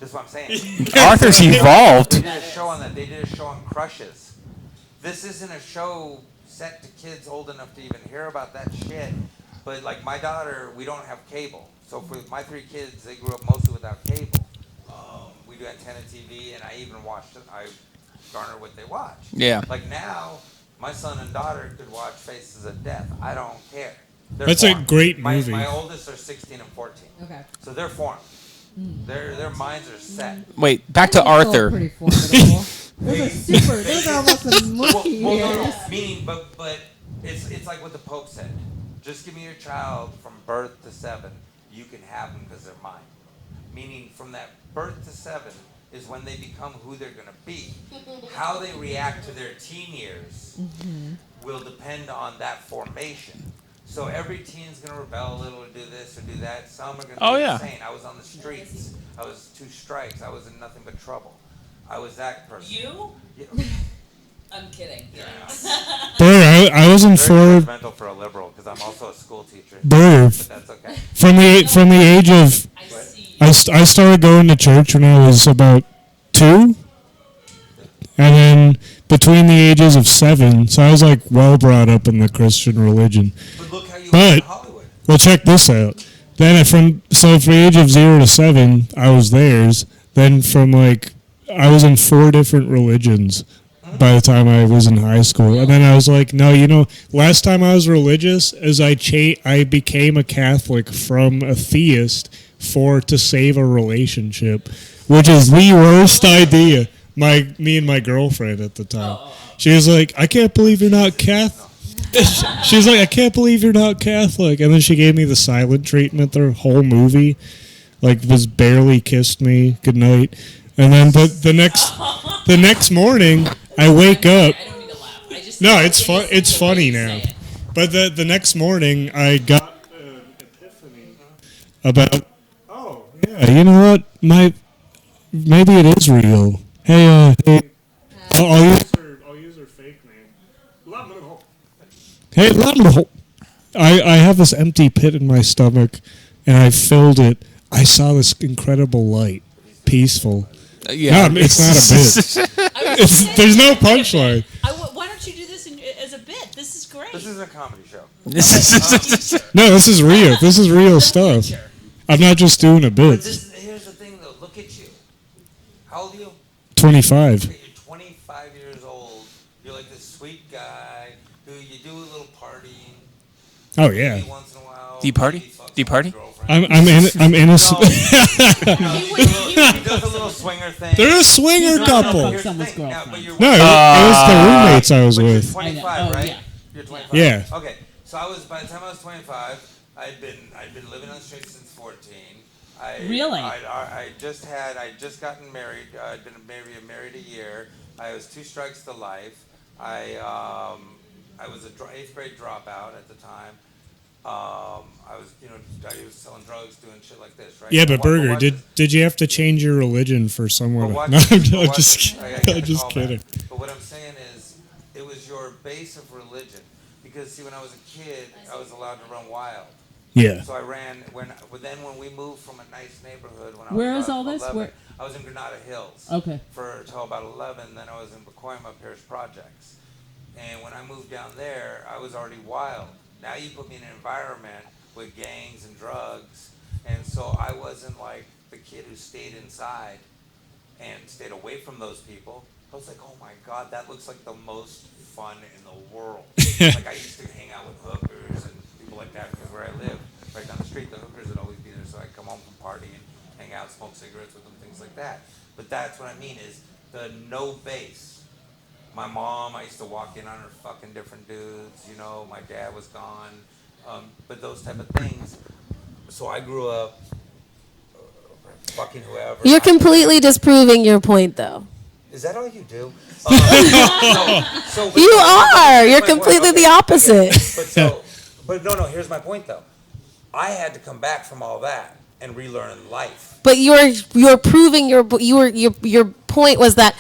That's what I'm saying. Arthur's evolved. They did a show on that. They did a show on crushes. This isn't a show set to kids old enough to even hear about that shit. But like my daughter, we don't have cable. So for my 3 kids, they grew up mostly without cable. We do antenna TV, and I even watched it. I garner what they watch. Yeah. Like now, my son and daughter could watch Faces of Death. I don't care. They're That's a formed. great My movie. oldest are 16 and 14. Okay. So they're formed. Their minds are set. Wait, back to Still Arthur. pretty formidable. Those are super. Those are almost the Well, mookie no, years. meaning, but it's like what the Pope said. Just give me your child from birth to 7. You can have them because they're mine. Meaning, from that birth to 7 is when they become who they're going to be. How they react to their teen years will depend on that formation. So every teen's going to rebel a little, do this or do that. Some are going to Oh, be yeah. insane. I was on the streets. I was 2 strikes. I was in nothing but trouble. I was that person. You? Yeah. I'm kidding. Burger, I was in Very for judgmental for a liberal because I'm also a school teacher. Burger. But that's okay. From the age of I see. I started going to church when I was about 2, and then between the ages of 7, so I was like well brought up in the Christian religion. But look how you But- live in Hollywood. Well, check this out. Then from the age of 0 to 7, I was theirs. Then from I was in 4 different religions by the time I was in high school, and then I was like, no, last time I was religious is I became a Catholic from a theist to save a relationship, which is the worst idea. Me and my girlfriend at the time, she was like, I can't believe you're not Catholic. She's like, I can't believe you're not Catholic. And then she gave me the silent treatment, the whole movie. Was barely kissed me goodnight. And then the next morning, I wake up. I don't need to laugh. I just No, it's fun. innocent It's the way funny you now. say it. But the next morning, I got an epiphany about. Oh yeah, you know what? Maybe it is real. Hey, I'll use her fake name. Hey, I have this empty pit in my stomach, and I filled it. I saw this incredible light, peaceful. Yeah. No, it's not a bit. There's no punchline. Why don't you do this as a bit? This is great. This is a comedy show. No, this is real. This is real stuff. I'm not just doing a But bit. here's the thing, though. Look at you. How old are you? 25. You're 25 years old. You're like this sweet guy who you do a little partying. Oh yeah. Maybe once in a while. Do you party? maybe fuck Do you someone's party? girlfriend. I'm innocent. He does a little swinger thing. They're a swinger not couple. fuck Here's the someone's thing, now, girlfriend. but you're No, it was the roommates I was But you're with. 25, I know. Oh, right? yeah. You're 25. Yeah. Okay. So by the time I was 25, I'd been living on the street since 14. Really? I just gotten married. I'd been married a year. I was 2 strikes to life. I was a 8th grade dropout at the time. I was selling drugs, doing shit like this, right? Yeah, but watch Burger, this. did you have to change your religion for someone? But watch No, this, but I'm watch just this. I get I'm a just call kidding. back. But what I'm saying is, it was your base of religion. Because see, when I was a kid, I was allowed to run wild. Yeah. So I ran when we moved from a nice neighborhood when I was Where is about all this? 11, Where- I was in Granada Hills. Okay. Until about 11, then I was in Pacoima Parish Projects. And when I moved down there, I was already wild. Now you put me in an environment with gangs and drugs, and so I wasn't like the kid who stayed inside and stayed away from those people. I was like, oh my God, that looks like the most fun in the world. Like I used to hang out with hookers and people like that because where I lived, right down the street, the hookers would always be there. So I'd come home from partying, hang out, smoke cigarettes with them, things like that. But that's what I mean is the no base. My mom, I used to walk in on her fucking different dudes. You know, my dad was gone. But those type of things. So I grew up fucking whoever. You're completely disproving your point, though. Is that all you do? You are. You're completely the opposite. But no. Here's my point, though. I had to come back from all that and relearn life. But you're proving your point was that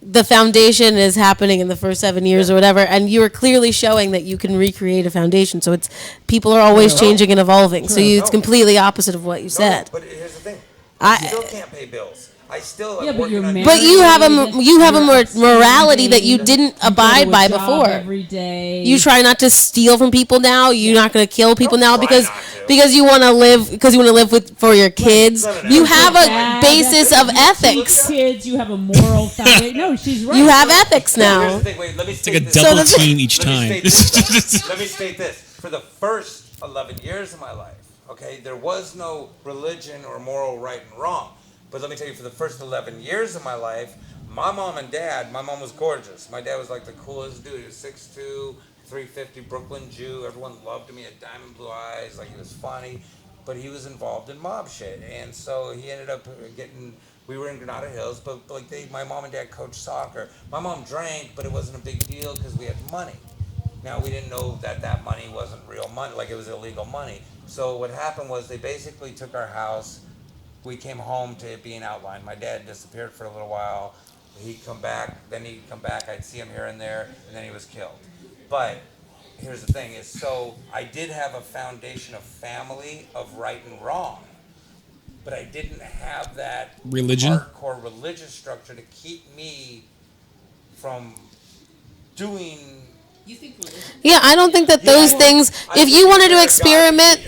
the foundation is happening in the first 7 years or whatever, and you are clearly showing that you can recreate a foundation. So it's people are always changing and evolving. So it's completely opposite of what you said. But here's the thing. I still can't pay bills. I still am but you're working on. married. But you have a morality that you didn't abide by before. Every day. You try not to steal from people now. You're not going to kill people now because you want to live for your kids. You have a basis of ethics. Kids, you have a moral foundation. No, she's right. You have ethics now. Wait, let me It's like a double team each time. Let me state this. For the first 11 years of my life, okay, there was no religion or moral right and wrong. But let me tell you, for the first 11 years of my life, my mom and dad, my mom was gorgeous. My dad was like the coolest dude. He was 6'2", 350, Brooklyn Jew. Everyone loved him. He had diamond blue eyes. Like, he was funny. But he was involved in mob shit. And so he ended up we were in Granada Hills, but like my mom and dad coached soccer. My mom drank, but it wasn't a big deal because we had money. Now, we didn't know that money wasn't real money, like it was illegal money. So what happened was they basically took our house. We came home to it being outlined. My dad disappeared for a little while. He'd come back, then he'd come back. I'd see him here and there, and then he was killed. But here's the thing is, so I did have a foundation of family, of right and wrong, but I didn't have that hardcore religious structure to keep me from doing. You think religion? Yeah, I don't think that those things. If you wanted to experiment,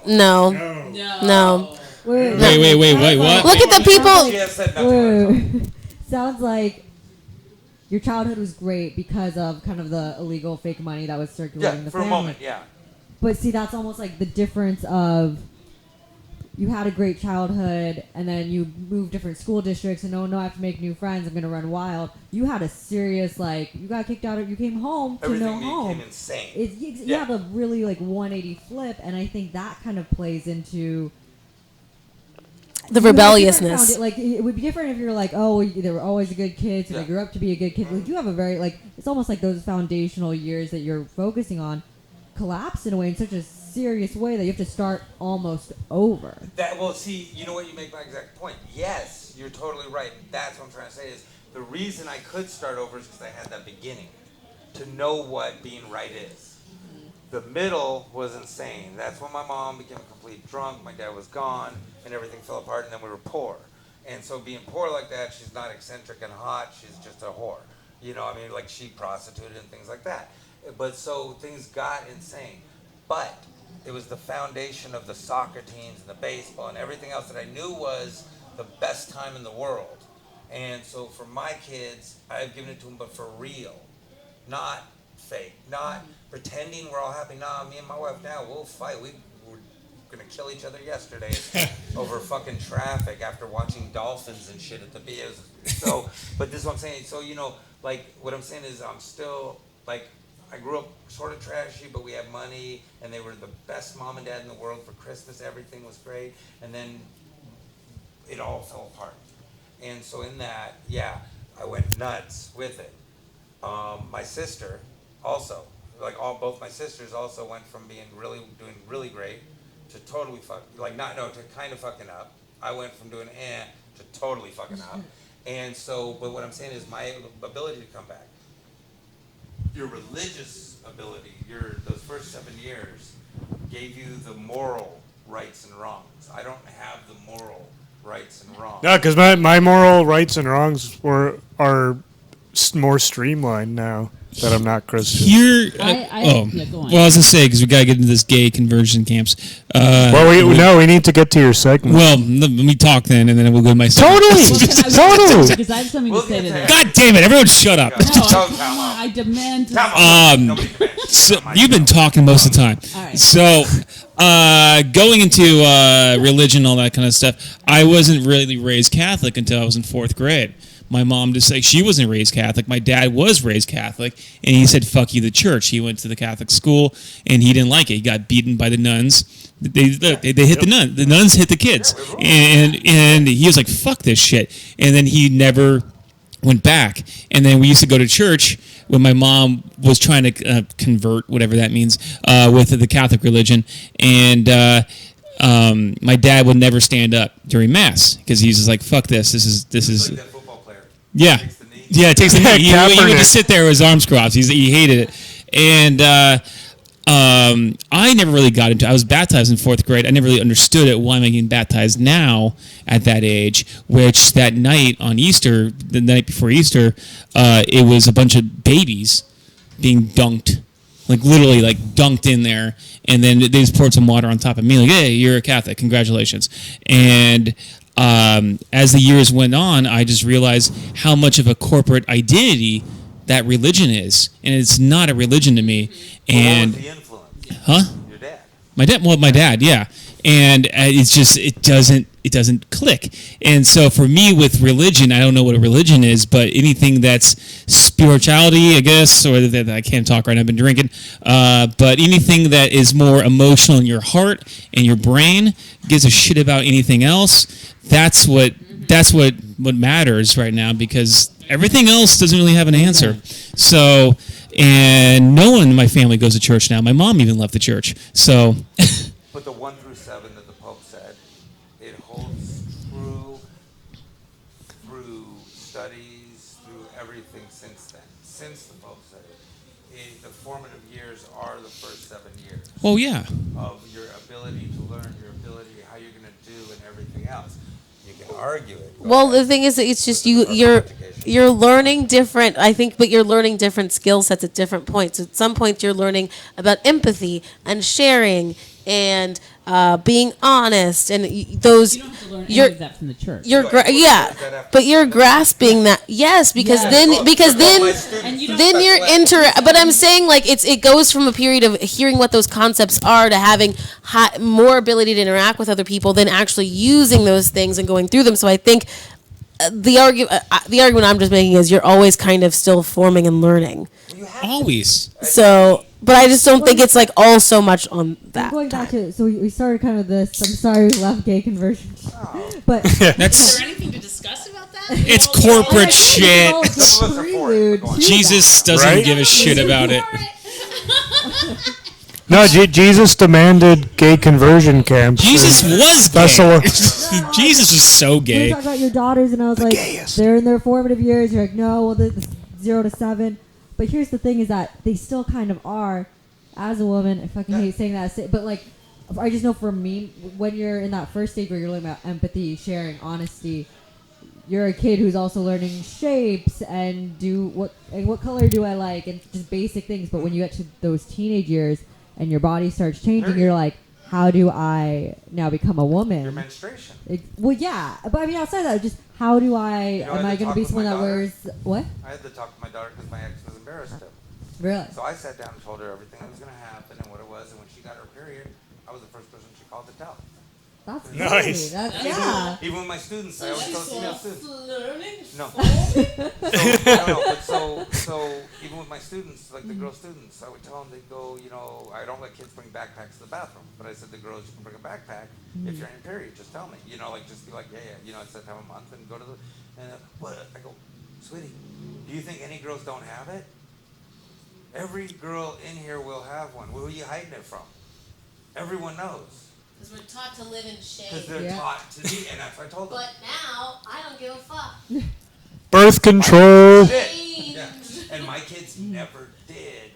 no. Wait, what? Look at the people. Wait. Sounds like your childhood was great because of kind of the illegal fake money that was circulating in the family. For a moment, yeah. But see, that's almost like the difference of you had a great childhood and then you moved different school districts and no, I have to make new friends. I'm going to run wild. You had a serious, you got kicked out you came home to no home. Everything became insane. You have a really 180 flip, and I think that kind of plays into the rebelliousness. It would be different if you're like, oh, they were always a good kid, so they grew up to be a good kid. Like, you have a very, it's almost like those foundational years that you're focusing on collapse in a way, in such a serious way that you have to start almost over. You know what, you make my exact point. Yes, you're totally right. That's what I'm trying to say is the reason I could start over is because I had that beginning to know what being right is. The middle was insane. That's when my mom became a complete drunk, my dad was gone, and everything fell apart, and then we were poor. And so being poor like that, she's not eccentric and hot, she's just a whore. You know, she prostituted and things like that. But so things got insane. But it was the foundation of the soccer teams and the baseball and everything else that I knew was the best time in the world. And so for my kids, I've given it to them, but for real, not fake, not pretending we're all happy. Nah, me and my wife now, we'll fight. We were gonna kill each other yesterday over fucking traffic after watching dolphins and shit at the beach. So, but this is what I'm saying. So, what I'm saying is I'm still, I grew up sort of trashy, but we had money, and they were the best mom and dad in the world for Christmas. Everything was great, and then it all fell apart. And so in that, I went nuts with it. My sister also, both my sisters also went from doing really great to totally to kind of fucking up. I went from doing to totally fucking up. And so, but what I'm saying is my ability to come back. Your religious ability, those first 7 years gave you the moral rights and wrongs. I don't have the moral rights and wrongs. No, because my moral rights and wrongs are more streamlined now that I'm not Christian. Here, go on. Well, I was gonna say because we gotta get into this gay conversion camps. We need to get to your segment. Well, let me talk then, and then we'll go to my segment. Totally. Because I have something to say to that. God damn it! Everyone, shut up. I demand. So you've been talking most of the time. All right. So, going into religion, all that kind of stuff. I wasn't really raised Catholic until I was in 4th grade. my mom just like she wasn't raised Catholic. My dad was raised Catholic, and he said, "Fuck you, the church." He went to the Catholic school, and he didn't like it. He got beaten by the nuns. They hit the nuns. The nuns hit the kids, and he was like, "Fuck this shit." And then he never went back. And then we used to go to church when my mom was trying to convert, whatever that means, with the Catholic religion, and. My dad would never stand up during mass because he's just like, "Fuck this! This is." Like that football player. Yeah, Takes the knee. yeah, it takes the knee. He would just sit there with his arms crossed. He hated it, and I never really got into. I was baptized in 4th grade. I never really understood it. Why am I getting baptized now at that age? Which that night on Easter, the night before Easter, it was a bunch of babies being dunked. Like literally, like dunked in there, and then they just poured some water on top of me. Like, hey, you're a Catholic, congratulations. And as the years went on, I just realized how much of a corporate identity that religion is, and it's not a religion to me. And the influence? Huh? Your dad. My dad, yeah. And it's just it doesn't click. And so for me with religion, I don't know what a religion is, but anything that's spirituality, I guess, or that I can't talk right now, I've been drinking. But anything that is more emotional in your heart and your brain, gives a shit about anything else. That's what matters right now, because everything else doesn't really have an answer. So, and no one in my family goes to church now. My mom even left the church. So. But the 1 through 7 that the Pope said, it holds true through studies, through everything since then. Since the Pope said it, the formative years are the first 7 years. Oh yeah. Of your ability to learn, your ability, how you're going to do, and everything else. You can argue it. Well, the thing is, that it's just you're learning different. I think, but you're learning different skill sets at different points. At some point, you're learning about empathy and sharing and being honest, and those. You don't have to learn any of that from the church. But you're grasping that. Yes, because then you're But I'm saying, like, it goes from a period of hearing what those concepts are to having more ability to interact with other people than actually using those things and going through them. So I think the argument I'm just making is you're always kind of still forming and learning. Always. So. But I just don't think it's like all so much on that. Going back to so we started kind of this. I'm sorry we left gay conversion, but Is there anything to discuss about that? It's corporate shit. Jesus doesn't give a shit about it. No, Jesus demanded gay conversion camps. Jesus was special. Gay. Jesus was so gay. You talk about your daughters, and I was like, they're in their formative years. You're like, no, well, the 0 to 7. But here's the thing: is that they still kind of are. As a woman, I fucking hate saying that, but like, I just know for me, when you're in that first stage where you're learning about empathy, sharing, honesty, you're a kid who's also learning shapes and what color do I like, and just basic things. But when you get to those teenage years and your body starts changing, you're like, how do I now become a woman? Your menstruation. Well, yeah, but I mean, outside of that, just how do I? Am I going to be someone that wears what? I had to talk to my daughter because my ex was embarrassed of. Really? So I sat down and told her everything that was going to happen and what it was, and when she got her period, I was the first person she called to tell. That's nice. Yeah. Even with my students, I always tell female students. No. So even with my students, like the girl students, I would tell them they'd go, I don't let kids bring backpacks to the bathroom, but I said to girls, you can bring a backpack if you're in your period. Just tell me, just be like, yeah, it's that time of month, and go to and what? I go, sweetie, do you think any girls don't have it? Every girl in here will have one. Where are you hiding it from? Everyone knows. Because we're taught to live in shame. Because they're taught to be, and that's what I told them. But now, I don't give a fuck. Birth control. Yeah. And my kids never did.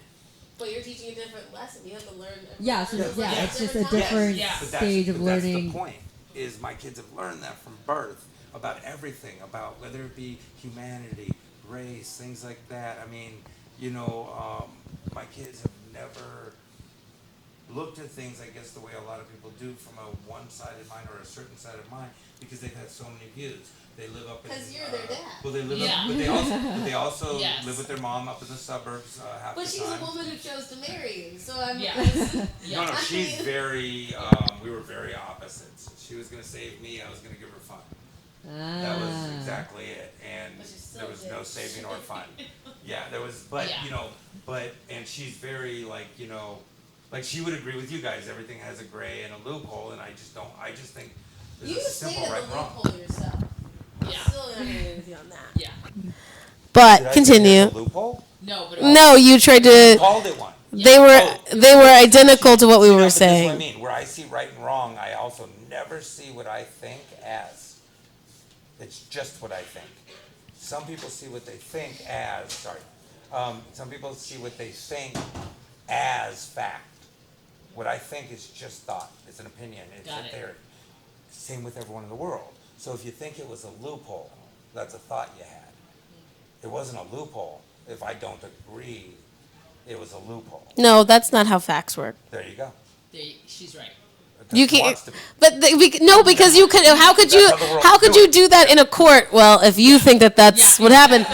But you're teaching a different lesson. You have to learn. It's just a different stage of learning. That's the point, is my kids have learned that from birth about everything, about whether it be humanity, race, things like that. I mean, my kids have never looked at things, I guess, the way a lot of people do from a one-sided mind or a certain side of mind, because they've had so many views. They live up in. Because you're their dad. Well, they live up, but they also live with their mom up in the suburbs half the time. But she's a woman who chose to marry you, so I'm. No, she's very. We were very opposites. She was going to save me. I was going to give her fun. That was exactly it, and there was no saving or fun. Yeah, there was, but and she's very like she would agree with you guys. Everything has a gray and a loophole, and I just think there's a simple right and wrong. yourself. Yeah. Still not agree with you on that. Yeah. But Did I say continue. there's a loophole? No, but No, you tried to. Called it one. They were identical to what we No, were but this is what I saying. mean, where I see right and wrong, I also never see what I think as. It's just what I think. Some people see what they think as. Some people see what they think as fact. What I think is just thought. It's an opinion. It's Got a it. theory. Same with everyone in the world. So if you think it was a loophole, that's a thought you had. It wasn't a loophole. If I don't agree, it was a loophole. No, that's not how facts work. There you go. she's right. You It can't. wants to be. But no, because you could. How could you? That's how the world How could do you it. do that in a court? Well, if you think that that's Yeah, what happened,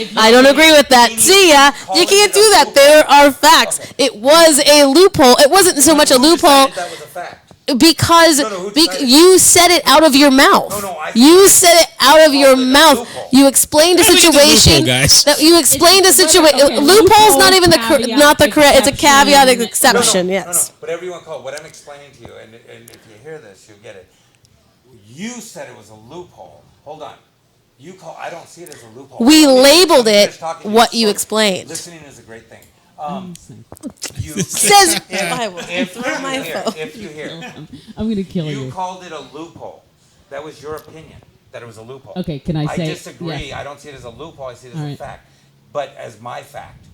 If I don't agree with that. See ya. You can't do that. There are facts. It was a loophole. It wasn't so much a Who loophole decided that was a fact? because No, who decided? you said it out of your mouth. No, I You said it out of your called it a mouth. loophole. You explained a What do you mean the situation. loophole, guys? That you explained a situation. okay, Loophole's not loophole, even caveat, not the correct. It's a caveat exception. exception. No, Yes. whatever you want to call it. What I'm explaining to you, and if you hear this, you'll get it. You said it was a loophole. Hold on. I don't see it as a loophole. We I'm labeled just it talking to what you So explained. Listening is a great thing. You Says if, I will if throw you my hear, phone. if you hear, I'm gonna kill you you. called it a loophole. That was your opinion. That it was a loophole. Okay, can I say? disagree. Yes. I don't see it as a loophole. I see it as All a right. fact, but as my fact,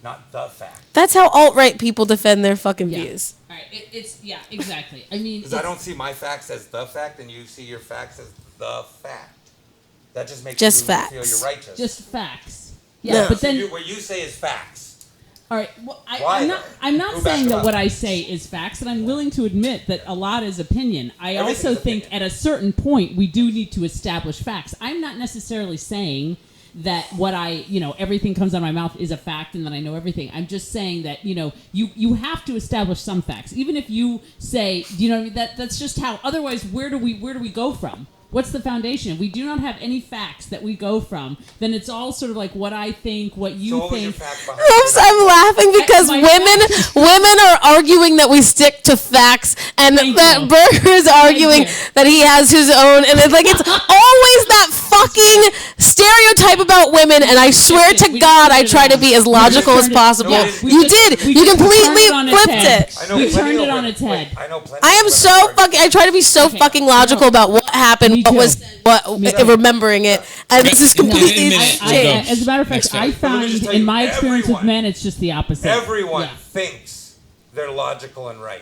not the fact. That's how alt-right people defend their fucking Yeah. views. All right, it's exactly. I mean, Because I don't see my facts as the fact, and you see your facts as the fact. That just makes Just you facts. feel you're righteous. Just facts. Yeah, No. but So then what you say is facts. all right. Well, Why, I'm not. though? I'm not Who backed saying them that up? what I say is facts, and I'm willing to admit that a lot is opinion. I Everything's also think opinion. at a certain point we do need to establish facts. I'm not necessarily saying that what everything comes out of my mouth is a fact and that I know everything. I'm just saying that you have to establish some facts, even if you say that's just how. Otherwise, where do we go from? What's the foundation? If we do not have any facts that we go from, then it's all sort of like what I think, what you So what was your think. fact behind Oops, it? I'm laughing because My women are arguing that we stick to facts, and Thank that you. Burger is arguing you. that he has his own, and it's like it's always that fucking stereotype about women. And I swear to We God, I turned it try to on. be as logical as turned it- possible. No, we You just- did. we You just completely turned it on its flipped head. it. I know We plenty turned of it on women- its head. Wait, I know plenty I of am women so who argue. fucking. I try to be so Okay. fucking logical about what happened, Me what too. was what, Me too. remembering it, and this is In a completely minute, we'll changed. go. As a matter of Next fact, I time. But let me found just tell in you, my experience with everyone- men, it's just the opposite. Everyone Yeah. thinks they're logical and right.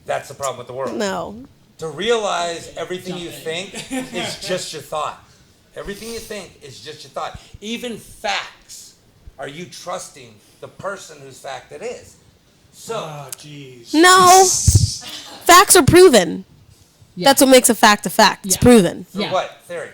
That's the problem with the world. No. To realize everything you think is just your thought. Everything you think is just your thought. Even facts. Are you trusting the person whose fact it is? So, No. Facts are proven. Yeah. That's what makes a fact a fact. It's Yeah. proven. through Yeah. what theory?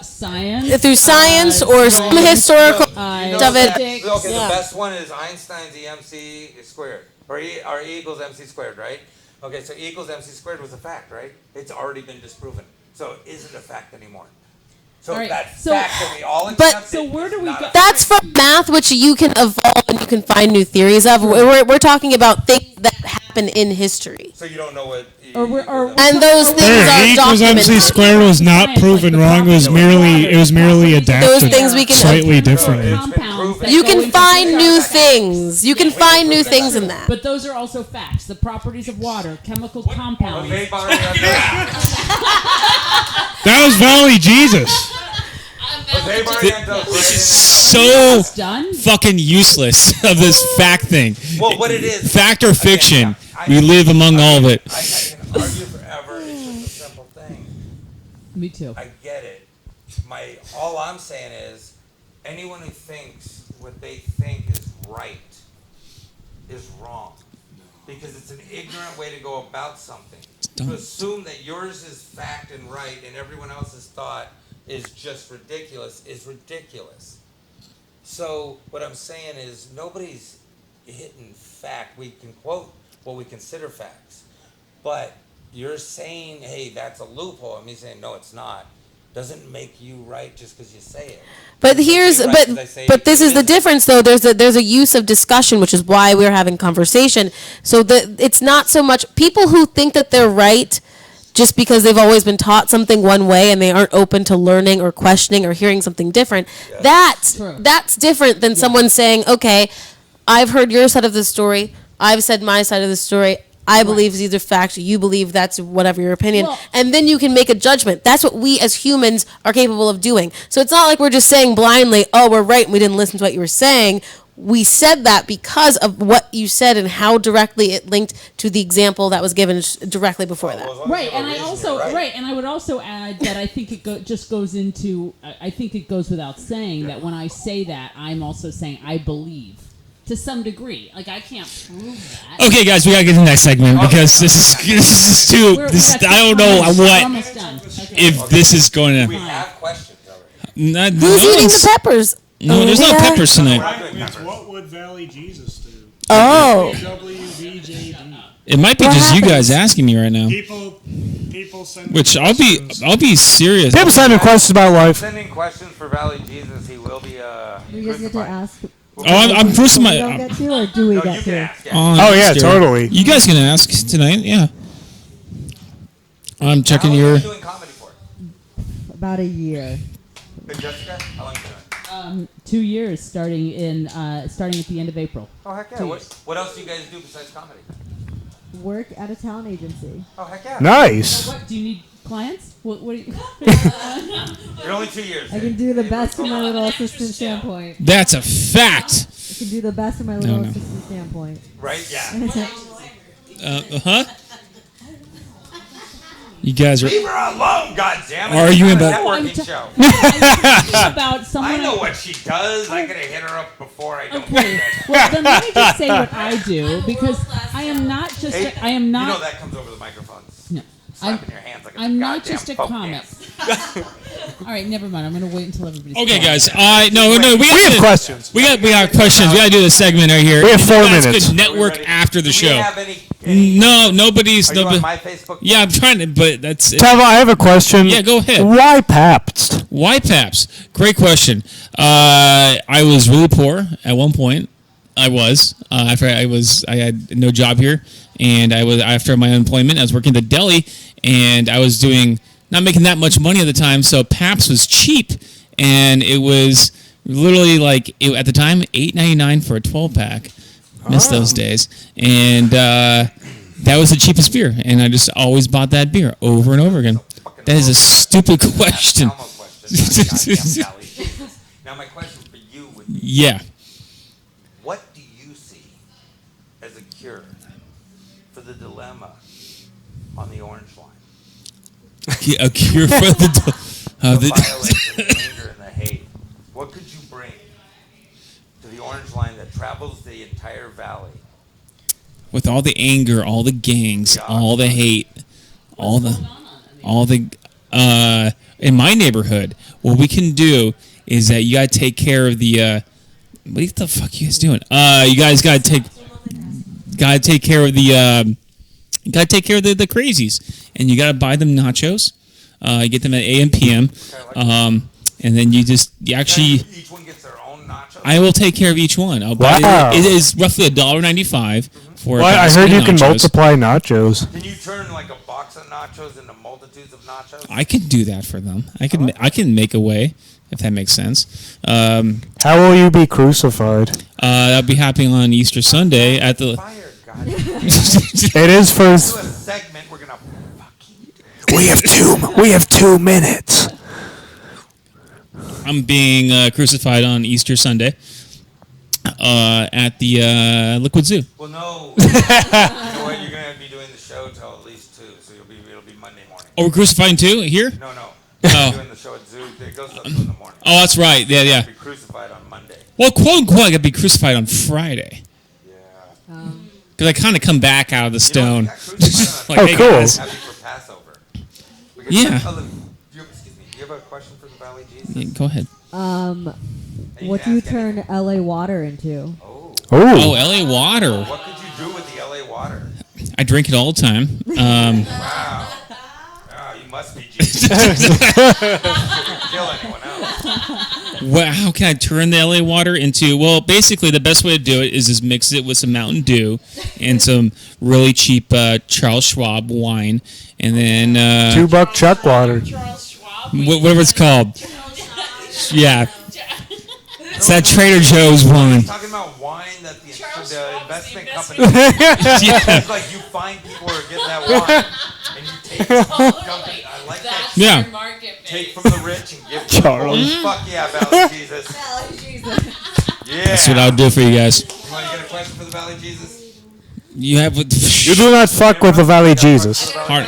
Science. Through science or some historical You know of it. that- okay, Yeah. the best one is Einstein's EMC squared, or E equals MC squared, right? Okay, so E equals MC squared was a fact, right? It's already been disproven, so it isn't a fact anymore. So All right, that so- fact that we all But- accept. So where do we go- That's from math, which you can evolve and you can find new theories of. We're talking about things that happen in history. So you don't know what. Or we're- or- And those things Sure, are E equals MC documented. squared was not Science, proven like the wrong. It was merely adapted Those things we can- slightly Chemical differently. compounds that You go can into find things. new things. You can find new things in that. But those are also facts. The properties of water, chemical compounds. Okay, Bonnie, that's That was Valley Jesus. Jose Barrientos. This is so Done. fucking useless of this fact thing. Well, what it is. Fact or fiction, I- we live among all of it. I can argue forever. It's just a simple thing. Me too. I get it. All I'm saying is, anyone who thinks what they think is right is wrong, because it's an ignorant way to go about something. To assume that yours is fact and right and everyone else's thought is just ridiculous is ridiculous. So what I'm saying is nobody's hitting fact. We can quote what we consider facts, but you're saying, hey, that's a loophole, and me saying, no, it's not, doesn't make you right just because you say it. But here's Right, 'cause I say but this it is the isn't. difference though. There's a use of discussion, which is why we're having conversation. So it's not so much people who think that they're right just because they've always been taught something one way and they aren't open to learning or questioning or hearing something different. That's different than someone saying, "Okay, I've heard your side of the story. I've said my side of the story. I believe these are facts. You believe that's whatever your opinion." Well- and then you can make a judgment. That's what we as humans are capable of doing. So it's not like we're just saying blindly, "Oh, we're right and we didn't listen to what you were saying." We said that because of what you said and how directly it linked to the example that was given directly before that. Right, and I also and I would also add that I think it just goes into. I think it goes without saying that when I say that, I'm also saying I believe to some degree. Like I can't prove that. Okay, guys, we gotta get to the next segment because this is too. We're I don't know we're almost done. Okay. if this is going We to. have questions already. Who's eating the peppers? No, there's no Olivia? peppers tonight. What would Valley Jesus do? Oh. WVJD. It might be What just you happens? guys asking me right now. People send. Which I'll be serious. People sending questions about life. Sending questions for Valley Jesus. He will be Do you guys get to crucified. ask? Oh, I'm first Do we my. don't get to, or do we No, get you to? can ask. Yeah. Oh, yeah, totally. You guys can ask tonight. Yeah. I'm checking How long your. have you been doing comedy for? About a year. Hey, Jessica, how long have you been doing? 2 years, starting at the end of April. Oh heck yeah! What else do you guys do besides comedy? Work at a talent agency. Oh heck yeah! Nice. What do you need clients? What do you? You're only 2 years. I can do the best from my little assistant standpoint. That's a fact. I can do the best from my little no. assistant standpoint. Right? Yeah. Huh? You guys are. Leave her alone, goddammit! Are you It's about- not a I'm networking show? I'm talking about someone. I know what she does. I could have hit her up before. I don't Okay. do that. Well, then let me just say what I do because I am not just. Hey, I am not. You know that comes over the microphones. No. Slapping your hands like a I'm not goddamn just a folk comic. dance. All right, never mind. I'm going to wait until everybody's Okay, quiet. guys. No. We have questions. We got questions. We got to do this segment right here. We have 4 You guys minutes. could network after the Do show. we have any No, nobody's. Are you nobody, on my Facebook? yeah, I'm trying to, but that's it. Tava, I have a question. Yeah, go ahead. Why Pabst? Why Paps? Great question. I was really poor at one point. I was after I had no job here, and I was after my unemployment. I was working at the deli, and I was not making that much money at the time. So Paps was cheap, and it was literally at the time $8.99 for a 12-pack. Missed those days, and that was the cheapest beer, and I just always bought that beer over and over again. That is a stupid question. Elmo question. Goddamn Valley Jesus. Now my question for you would be: Yeah. what do you see as a cure for the dilemma on the orange line? A cure for the The violence and the anger and the hate. What could you bring to the orange line that travels the entire valley? with all the anger, all the gangs, all the hate, all the in my neighborhood, what we can do is that you gotta take care of the what the fuck you guys doing? You guys gotta take care of the the crazies, and you gotta buy them nachos. You get them at AM PM, and then you actually. Each one gets their own nachos. I will take care of each one. I'll buy Wow. it is roughly $1.95 for. Well, I basket heard of you can nachos. multiply nachos. Can you turn like a box of nachos into multitudes of nachos? I can do that for them. I can make a way if that makes sense. How will you be crucified? That'll be happening on Easter Sunday at the. Fired, God. It is for. Do a segment. We're gonna fucking. We have 2 minutes. I'm being crucified on Easter Sunday at the Liquid Zoo. Well, no. You know what? You're gonna be doing the show till at least 2, so it'll be Monday morning. Oh, we're crucifying too here? No. Oh. Doing the show at Zoo. It goes till 2 in the morning. Oh, that's right. Yeah. Be crucified on Monday. Well, quote unquote, I got to be crucified on Friday Yeah. because I kind of come back out of the You know, stone. we got crucified on Like, Oh, hey, cool. guys. Happy for Passover. We could- Yeah. Excuse me. Do you have a question for the Valley Jesus? Yeah, go ahead. What do you turn LA water into? Oh. Oh, LA water. What could you do with the LA water? I drink it all the time. Wow. You must be Jesus. Kill anyone else. Well, how can I turn the LA water into? Well, basically, the best way to do it is just mix it with some Mountain Dew and some really cheap Charles Schwab wine, and then $2 Chuck water. Charles Schwab. whatever it's called. Yeah, it's that Trader Joe's wine. Talking about wine that the Charles investment Schwab's the company. Yeah. It's like you find people who are getting that wine, and you take it from the company. I like that. That's Yeah. your market Take base. from the rich and give to the poor. Charles. Fuck yeah, Valley Jesus. Valley Jesus. Yeah. That's what I'll do for you guys. You want to get a question for the Valley Jesus? You have You do not fuck with the Valley Jesus. Hard.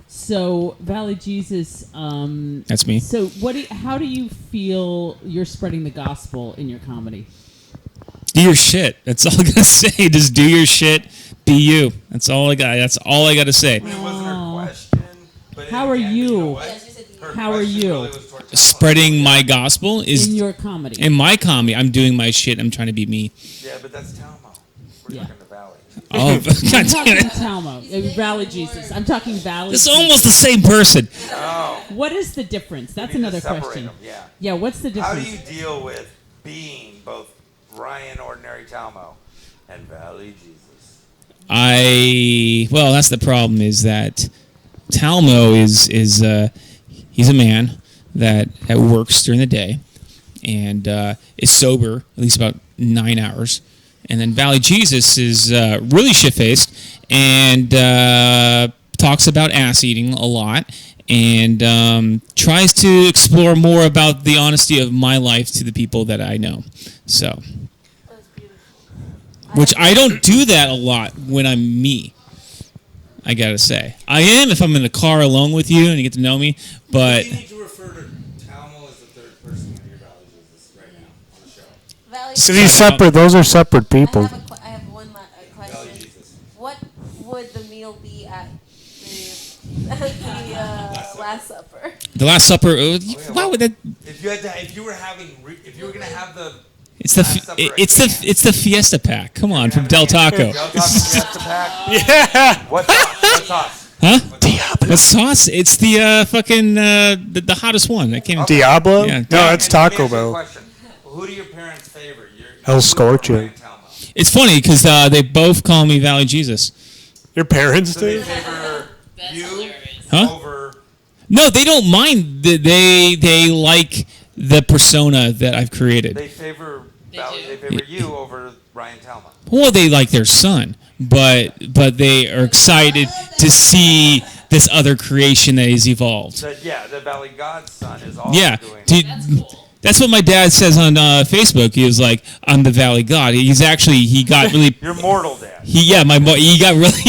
So Valley Jesus. That's me. So how do you feel you're spreading the gospel in your comedy? Do your shit. That's all I'm gonna say. Just do your shit. Be you. That's all I got. That's all I got to say. It wasn't her question. But How are again, you? know what? Her How are question you? really was towards the Spreading my gospel is In your comedy. in my comedy. I'm doing my shit. I'm trying to be me. Yeah, but that's Talmo. We're Yeah. talking the Valley. Oh, I'm God damn talking it. Talmo, Valley Jesus. I'm talking Valley. It's Jesus. almost the same person. Oh. What is the difference? That's We need to another separate question. them, yeah. Yeah, what's the How difference? do you deal with being both Ryan Ordinary Talmo and Valley Jesus? Well, that's the problem. Is that Talmo is he's a man that works during the day and is sober at least about 9 hours, and then Valley Jesus is really shit faced and talks about ass eating a lot and tries to explore more about the honesty of my life to the people that I know. So. That's beautiful. Which I don't do that a lot when I'm me. I gotta say, I am if I'm in the car alone with you and you get to know me. But You need to refer to Talmo as the third person in your Valley Jesus right now on the show. Valley See, these separate. Those are separate people. I have one Valley question. Jesus. What would the meal be at the Last Supper? the Last Supper, why would that? If you had to, if you were gonna have the It's the Last Supper it's the Fiesta Pack. Come on, from Del Taco. Del Taco Fiesta Pack. Yeah. What sauce? What sauce? Huh? The sauce? It's the fucking the hottest one that came. Diablo? Yeah. No, that's And let me Taco ask you a Bell. question. Who do your parents favor? El Scorcho. Ryan Talmo? It's funny because they both call me Valley Jesus. Your parents So they do? favor That's you hilarious. Huh? over. No, they don't mind. They like the persona that I've created. They favor. They Valley, do. they favor you over Ryan Talmo. Well, they like their son, but they are excited to see this other creation that has evolved. The Valley God's son is also Yeah, doing. dude, That's cool. that's what my dad says on Facebook. He was like, "I'm the Valley God." He got really. You're mortal, Dad. He got really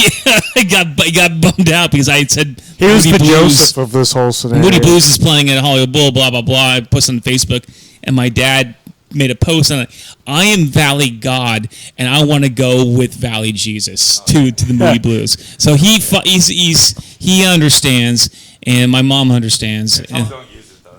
he got bummed out because I had said He was Moody the Blues. Joseph of this whole scenario. Moody Blues is playing at Hollywood Bowl, blah blah blah. I posted on Facebook, and my dad made a post on it. I am Valley God, and I want to go with Valley Jesus to the Moody Blues. So he understands, and my mom understands. Don't use it though.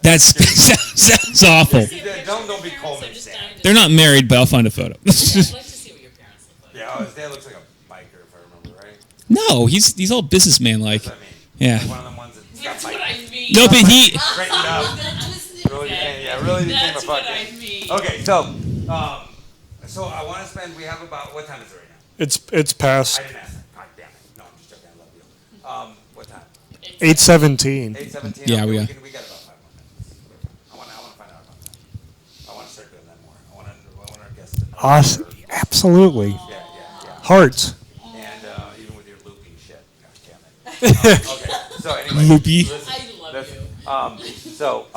That's bad. That's sounds awful. Don't be Coleman Sanders. They're not married, but I'll find a photo. I'd like to see what your parents look like. Yeah, his dad looks like a biker, if I remember right. No, he's all businessman like. That's what I mean. Yeah. Like one of them ones that's got That's what bike. I mean. No, but he. Straightened up. Really became, really became That's a what fuck. I mean. Okay, so I want to spend. We have about what time is it right now? It's past I didn't ask that. God damn it. No, I'm just joking. I love you. What time? 8:17. 8:17. Yeah, we we are. We got about 5 more minutes. I want to find out about that. I want to start doing that more. I want our guests to know. Awesome. Absolutely. Yeah. Hearts. And even with your loopy shit. God damn it. Okay. So anyway. Loopy. Listen, I love listen. you. So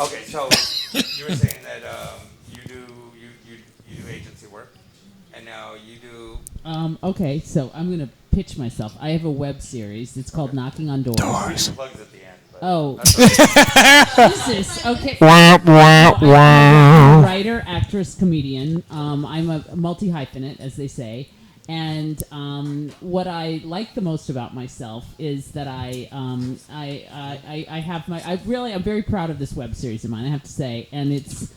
you were saying that you do agency work, and now you do. Okay, so I'm gonna pitch myself. I have a web series. It's called Knocking on Doors. Plugs at the end. But Oh, that's okay. Jesus. Okay. Wah, wah, I'm a wah. writer, actress, comedian. I'm a multi-hyphenate, as they say. And what I like the most about myself is that I have I'm very proud of this web series of mine, I have to say. And it's,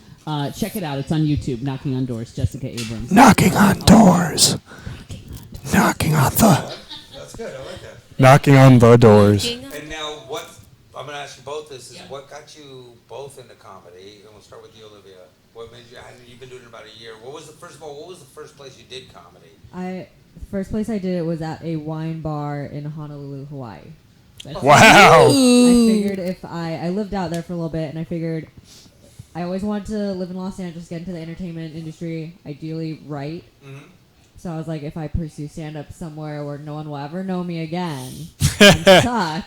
check it out. It's on YouTube, Knocking on Doors, Jessica Abrams. Knocking on doors. Knocking on the That's good. I like that. Knocking on the doors. And now, what I'm going to ask you both this is what got you both into comedy? And we'll start with you, Olivia. What made you? You've been doing it about a year. What was the first place you did comedy? First place I did it was at a wine bar in Honolulu, Hawaii. Wow. I figured if I lived out there for a little bit, and I figured I always wanted to live in Los Angeles, get into the entertainment industry, ideally write. Mm-hmm. So I was like, if I pursue stand-up somewhere where no one will ever know me again and suck,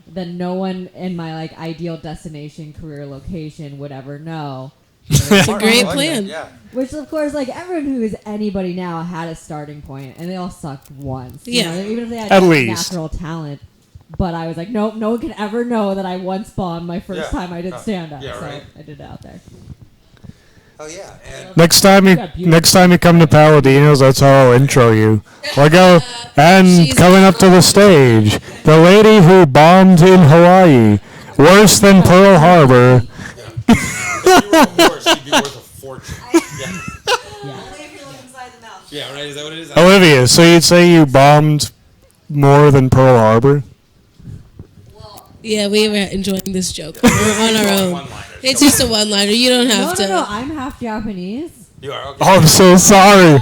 then no one in my like ideal destination, career location would ever know. It's a great plan. Yeah. Which, of course, like everyone who is anybody now had a starting point, and they all sucked once. You Yeah. know, even if they had At least. natural talent. But I was like, nope, no one can ever know that I once bombed my first time I did stand-up. Yeah, so right. I did it out there. Oh yeah. And Next time you come to Paladinos, that's how I'll intro you. We'll go, and She's coming up to the stage, the lady who bombed in Hawaii, worse than Pearl Harbor. if you were more, she'd be worth a fortune. Yeah. Only if you look inside the mouth. Yeah. Right. Is that what it is? Olivia, so you'd say you bombed more than Pearl Harbor? Yeah, we were enjoying this joke. We're on our own. It's just a one-liner. You don't have to. No, I'm half Japanese. You are okay. Oh, I'm so sorry.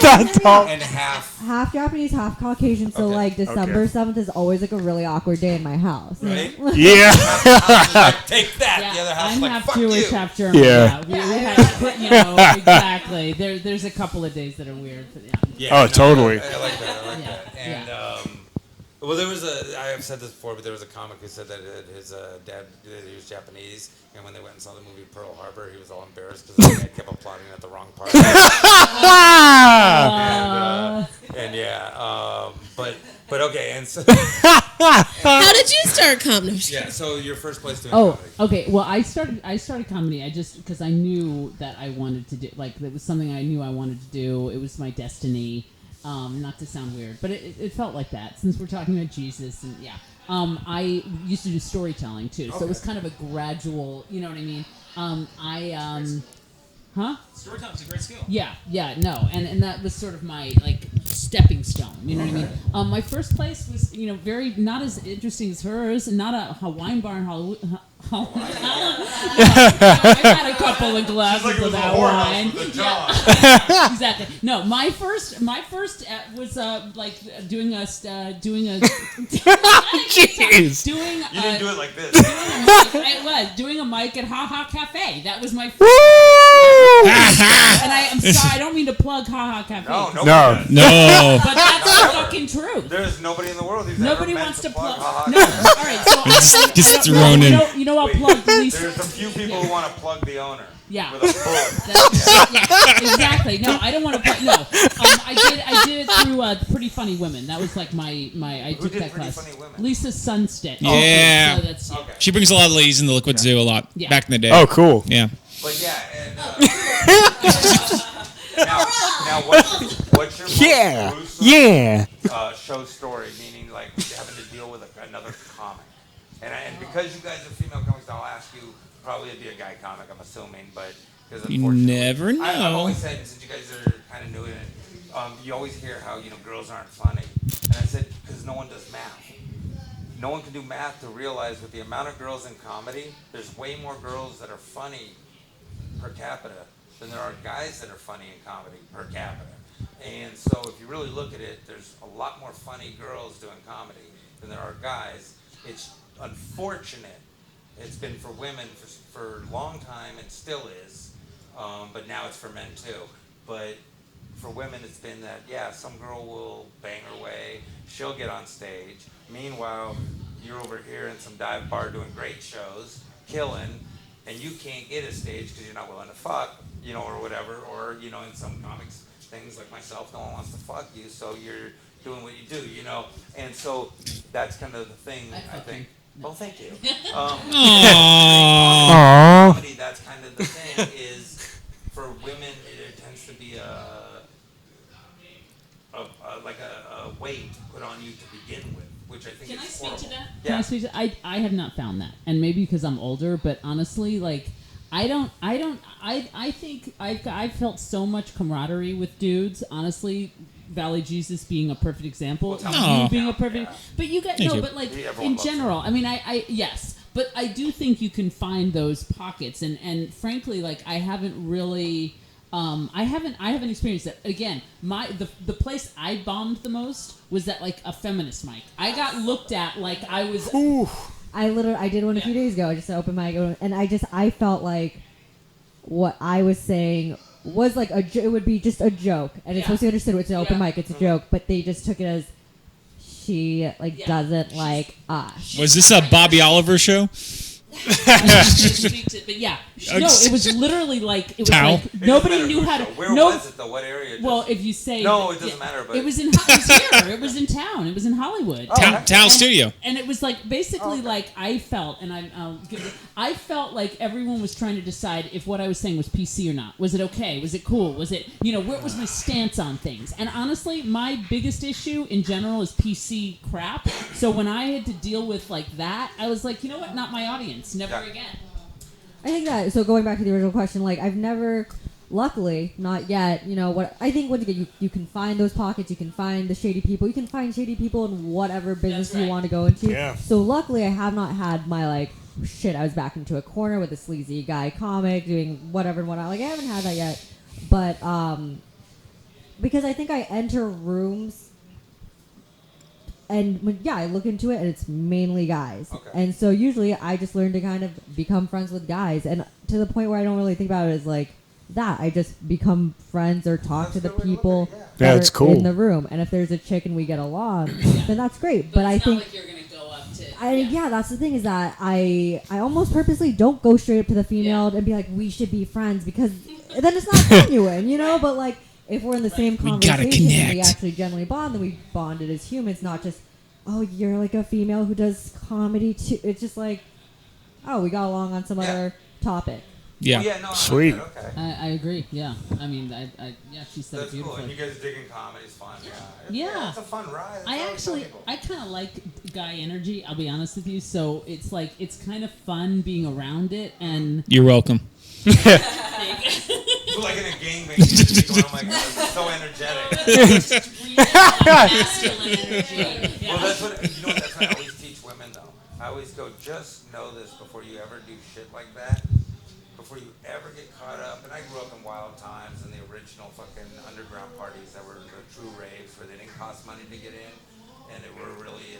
That's all. And half. Half Japanese, half Caucasian, so Okay, like December 7th is always like a really awkward day in my house. Right? Yeah. Take that. The other half's I'm like, half fuck Jewish, you. half German. Yeah. We had, you know, exactly. There's a couple of days that are weird. But yeah. Oh, totally. I like that. I like Yeah, that. And well, there was I have said this before, but there was a comic who said that his dad, that he was Japanese, and when they went and saw the movie Pearl Harbor, he was all embarrassed because the dad kept applauding at the wrong part. and yeah, but okay, and so How did you start comedy? yeah, so your first place doing Oh, comedy. okay. Well, I started comedy. I just because I knew that I wanted to do, like, it was something I knew I wanted to do. It was my destiny. Not to sound weird, but it felt like that since we're talking about Jesus and yeah. I used to do storytelling too, so it was kind of a gradual. You know what I mean? Storytelling's a great skill. Yeah, no, and that was sort of my like stepping stone. You know what I mean? My first place was very not as interesting as hers, and not a Hawaiian bar in Hollywood. I had a couple of glasses of that wine. Yeah. Exactly. No, my first was like doing a Jeez. doing. You didn't do it like this. It was doing a mic at Ha Ha Cafe. That was my first. And I'm sorry, I don't mean to plug Ha Ha Cafe. No. But that's the fucking truth. There's nobody in the world who's Nobody ever meant wants to plug. plug. No, all right. So Just I don't- thrown in. You know, I'll plug the least. There's a few people who want to plug the owner. Yeah. With a bullet. Yeah, exactly. No, I don't want to. No, I did it through Pretty Funny Women. That was like my. I Who took did that Pretty class. Funny Women? Lisa Sunstead. Yeah. So that's, Okay. She brings a lot of ladies in the Liquid Zoo a lot Yeah. back in the day. Oh, cool. Yeah. But yeah, and now what's your most gruesome show story? Meaning like having to deal with another comic. And because you guys are female comics, I'll ask you. Probably it'd be a guy comic, I'm assuming, but because You never know. I've always said, since you guys are kind of new in it, you always hear how girls aren't funny, and I said because no one does math. No one can do math to realize with the amount of girls in comedy, there's way more girls that are funny per capita than there are guys that are funny in comedy per capita. And so if you really look at it, there's a lot more funny girls doing comedy than there are guys. It's unfortunate. It's been for women for a long time, and still is, but now it's for men too. But for women, it's been that, yeah, some girl will bang her way, she'll get on stage. Meanwhile, you're over here in some dive bar doing great shows, killing, and you can't get a stage because you're not willing to fuck, or whatever, or, in some comics, things like myself, no one wants to fuck you, so you're doing what you do, And so that's kind of the thing, I think. Well, thank you. Comedy, that's kind of the thing, is for women, it tends to be like a weight put on you to begin with, which I think Can I is speak horrible. to that? Yeah. Can I speak to I have not found that, and maybe because I'm older, but honestly, like, I think I've felt so much camaraderie with dudes, honestly, Valley Jesus being a perfect example. Aw. You being a perfect, but you get Thank no, you. but like Everyone in loves general, I mean, I yes, but I do think you can find those pockets, and frankly, like I haven't really. I haven't experienced that. Again, the place I bombed the most was at like a feminist mic. I got looked at like I was. I did one a few days ago. I just opened my, and I felt like what I was saying was like it would be just a joke, and it's supposed to be understood. It's an open mic. It's a joke, but they just took it as she doesn't like us. Was this a Bobby Oliver show? But yeah, no, it was literally like it was Towel? like nobody knew how to. Where no, was it though? What area? well, if you say No, it doesn't matter, but- it was here. It was in town. It was in Hollywood. Towel Studio. And it was like basically like I felt, and I felt like everyone was trying to decide if what I was saying was PC or not. Was it okay? Was it cool? Was it what was my stance on things? And honestly, my biggest issue in general is PC crap. So when I had to deal with like that, I was like, you know what? Not my audience. Never again. I think that, so going back to the original question, like I've never, luckily, not yet, what I think once again, you can find those pockets, you can find the shady people, you can find shady people in whatever business you want to go into. Yeah. So luckily I have not had my like, shit, I was back into a corner with a sleazy guy comic doing whatever and whatnot. Like I haven't had that yet. But, because I think I enter rooms and I look into it and it's mainly guys. Okay. And so usually I just learn to kind of become friends with guys, and to the point where I don't really think about it as like that. I just become friends or talk to the people that it's are cool. in the room. And if there's a chick and we get along, then that's great. But I it's think not like you're gonna go up to. that's the thing, is that I almost purposely don't go straight up to the female and be like, we should be friends, because then it's not genuine, But like, if we're in the same We gotta conversation and we connect. actually generally bond, then we bonded as humans, not just, oh, you're like a female who does comedy too. It's just like, oh, we got along on some other topic. Yeah. Well, yeah, no, Sweet. Okay. I agree. Yeah. I mean, she said That's it cool. And beautifully. you guys digging comedy is fun. Yeah. It's a fun ride. That's I what actually, tell people. I kind of like guy energy. I'll be honest with you. So it's like it's kind of fun being around it, and You're welcome. It's like in a gangbang, you just be going, oh my god, it's so energetic. masculine energy. Well, that's what that's what I always teach women though. I always go, just know this before you ever do shit like that. Before you ever get caught up, and I grew up in wild times in the original fucking underground parties that were the true raves where they didn't cost money to get in, and they were really in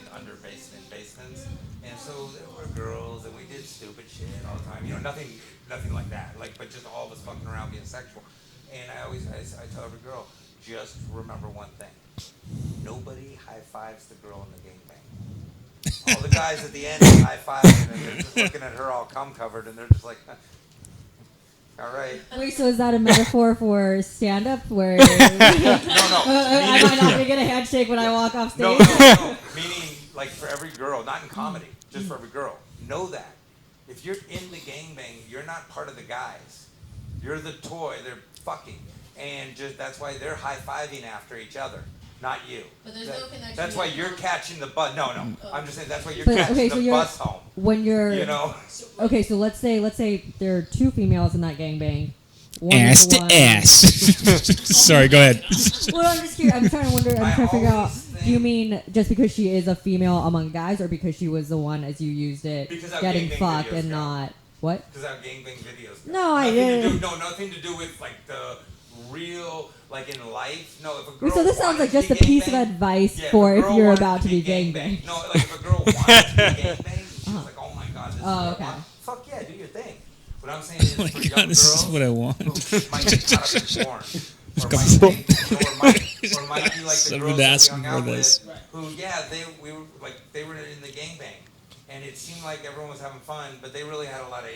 basements. And so there were girls, and we did stupid shit all the time. Nothing like that. But just all of us fucking around being sexual. And I tell every girl, just remember one thing: nobody high fives the girl in the gangbang. All the guys at the end high fiving, and they're just looking at her all cum covered, and they're just like, all right. Wait, so is that a metaphor for stand-up where No. am I not going to get a handshake when I walk off stage? No. Meaning, like, for every girl, not in comedy, just for every girl. Know that. If you're in the gangbang, you're not part of the guys. You're the toy. They're fucking. And that's why they're high-fiving after each other, not you. But there's no connection. That's why you're catching the bus. No. I'm just saying that's why you're But, catching okay, so the you're, bus home. when you're, okay, so let's say there are two females in that gangbang. One Ass is the to one- ass. Sorry, go ahead. Well, I'm just curious. I'm trying to figure out. always Do you mean just because she is a female among guys, or because she was the one, as you used it, Because how getting gangbang fucked videos and go. not what? Because our gangbang videos. No, nothing to do with like the real, like in life. No, if a girl. So this sounds like wanted just to a be piece of gangbang- advice Yeah, for a if girl you're wanted about to be gangbang. No, like if a girl wanted to be gangbang, she's like, oh my god, this is what I okay. want. Fuck yeah, do your thing. What I'm saying is Oh my for God, young this is girls what I want. who might get caught up in porn. Or might be like the Someone girls that we asking hung out for this. with, who they were in the gangbang, and it seemed like everyone was having fun, but they really had a lot of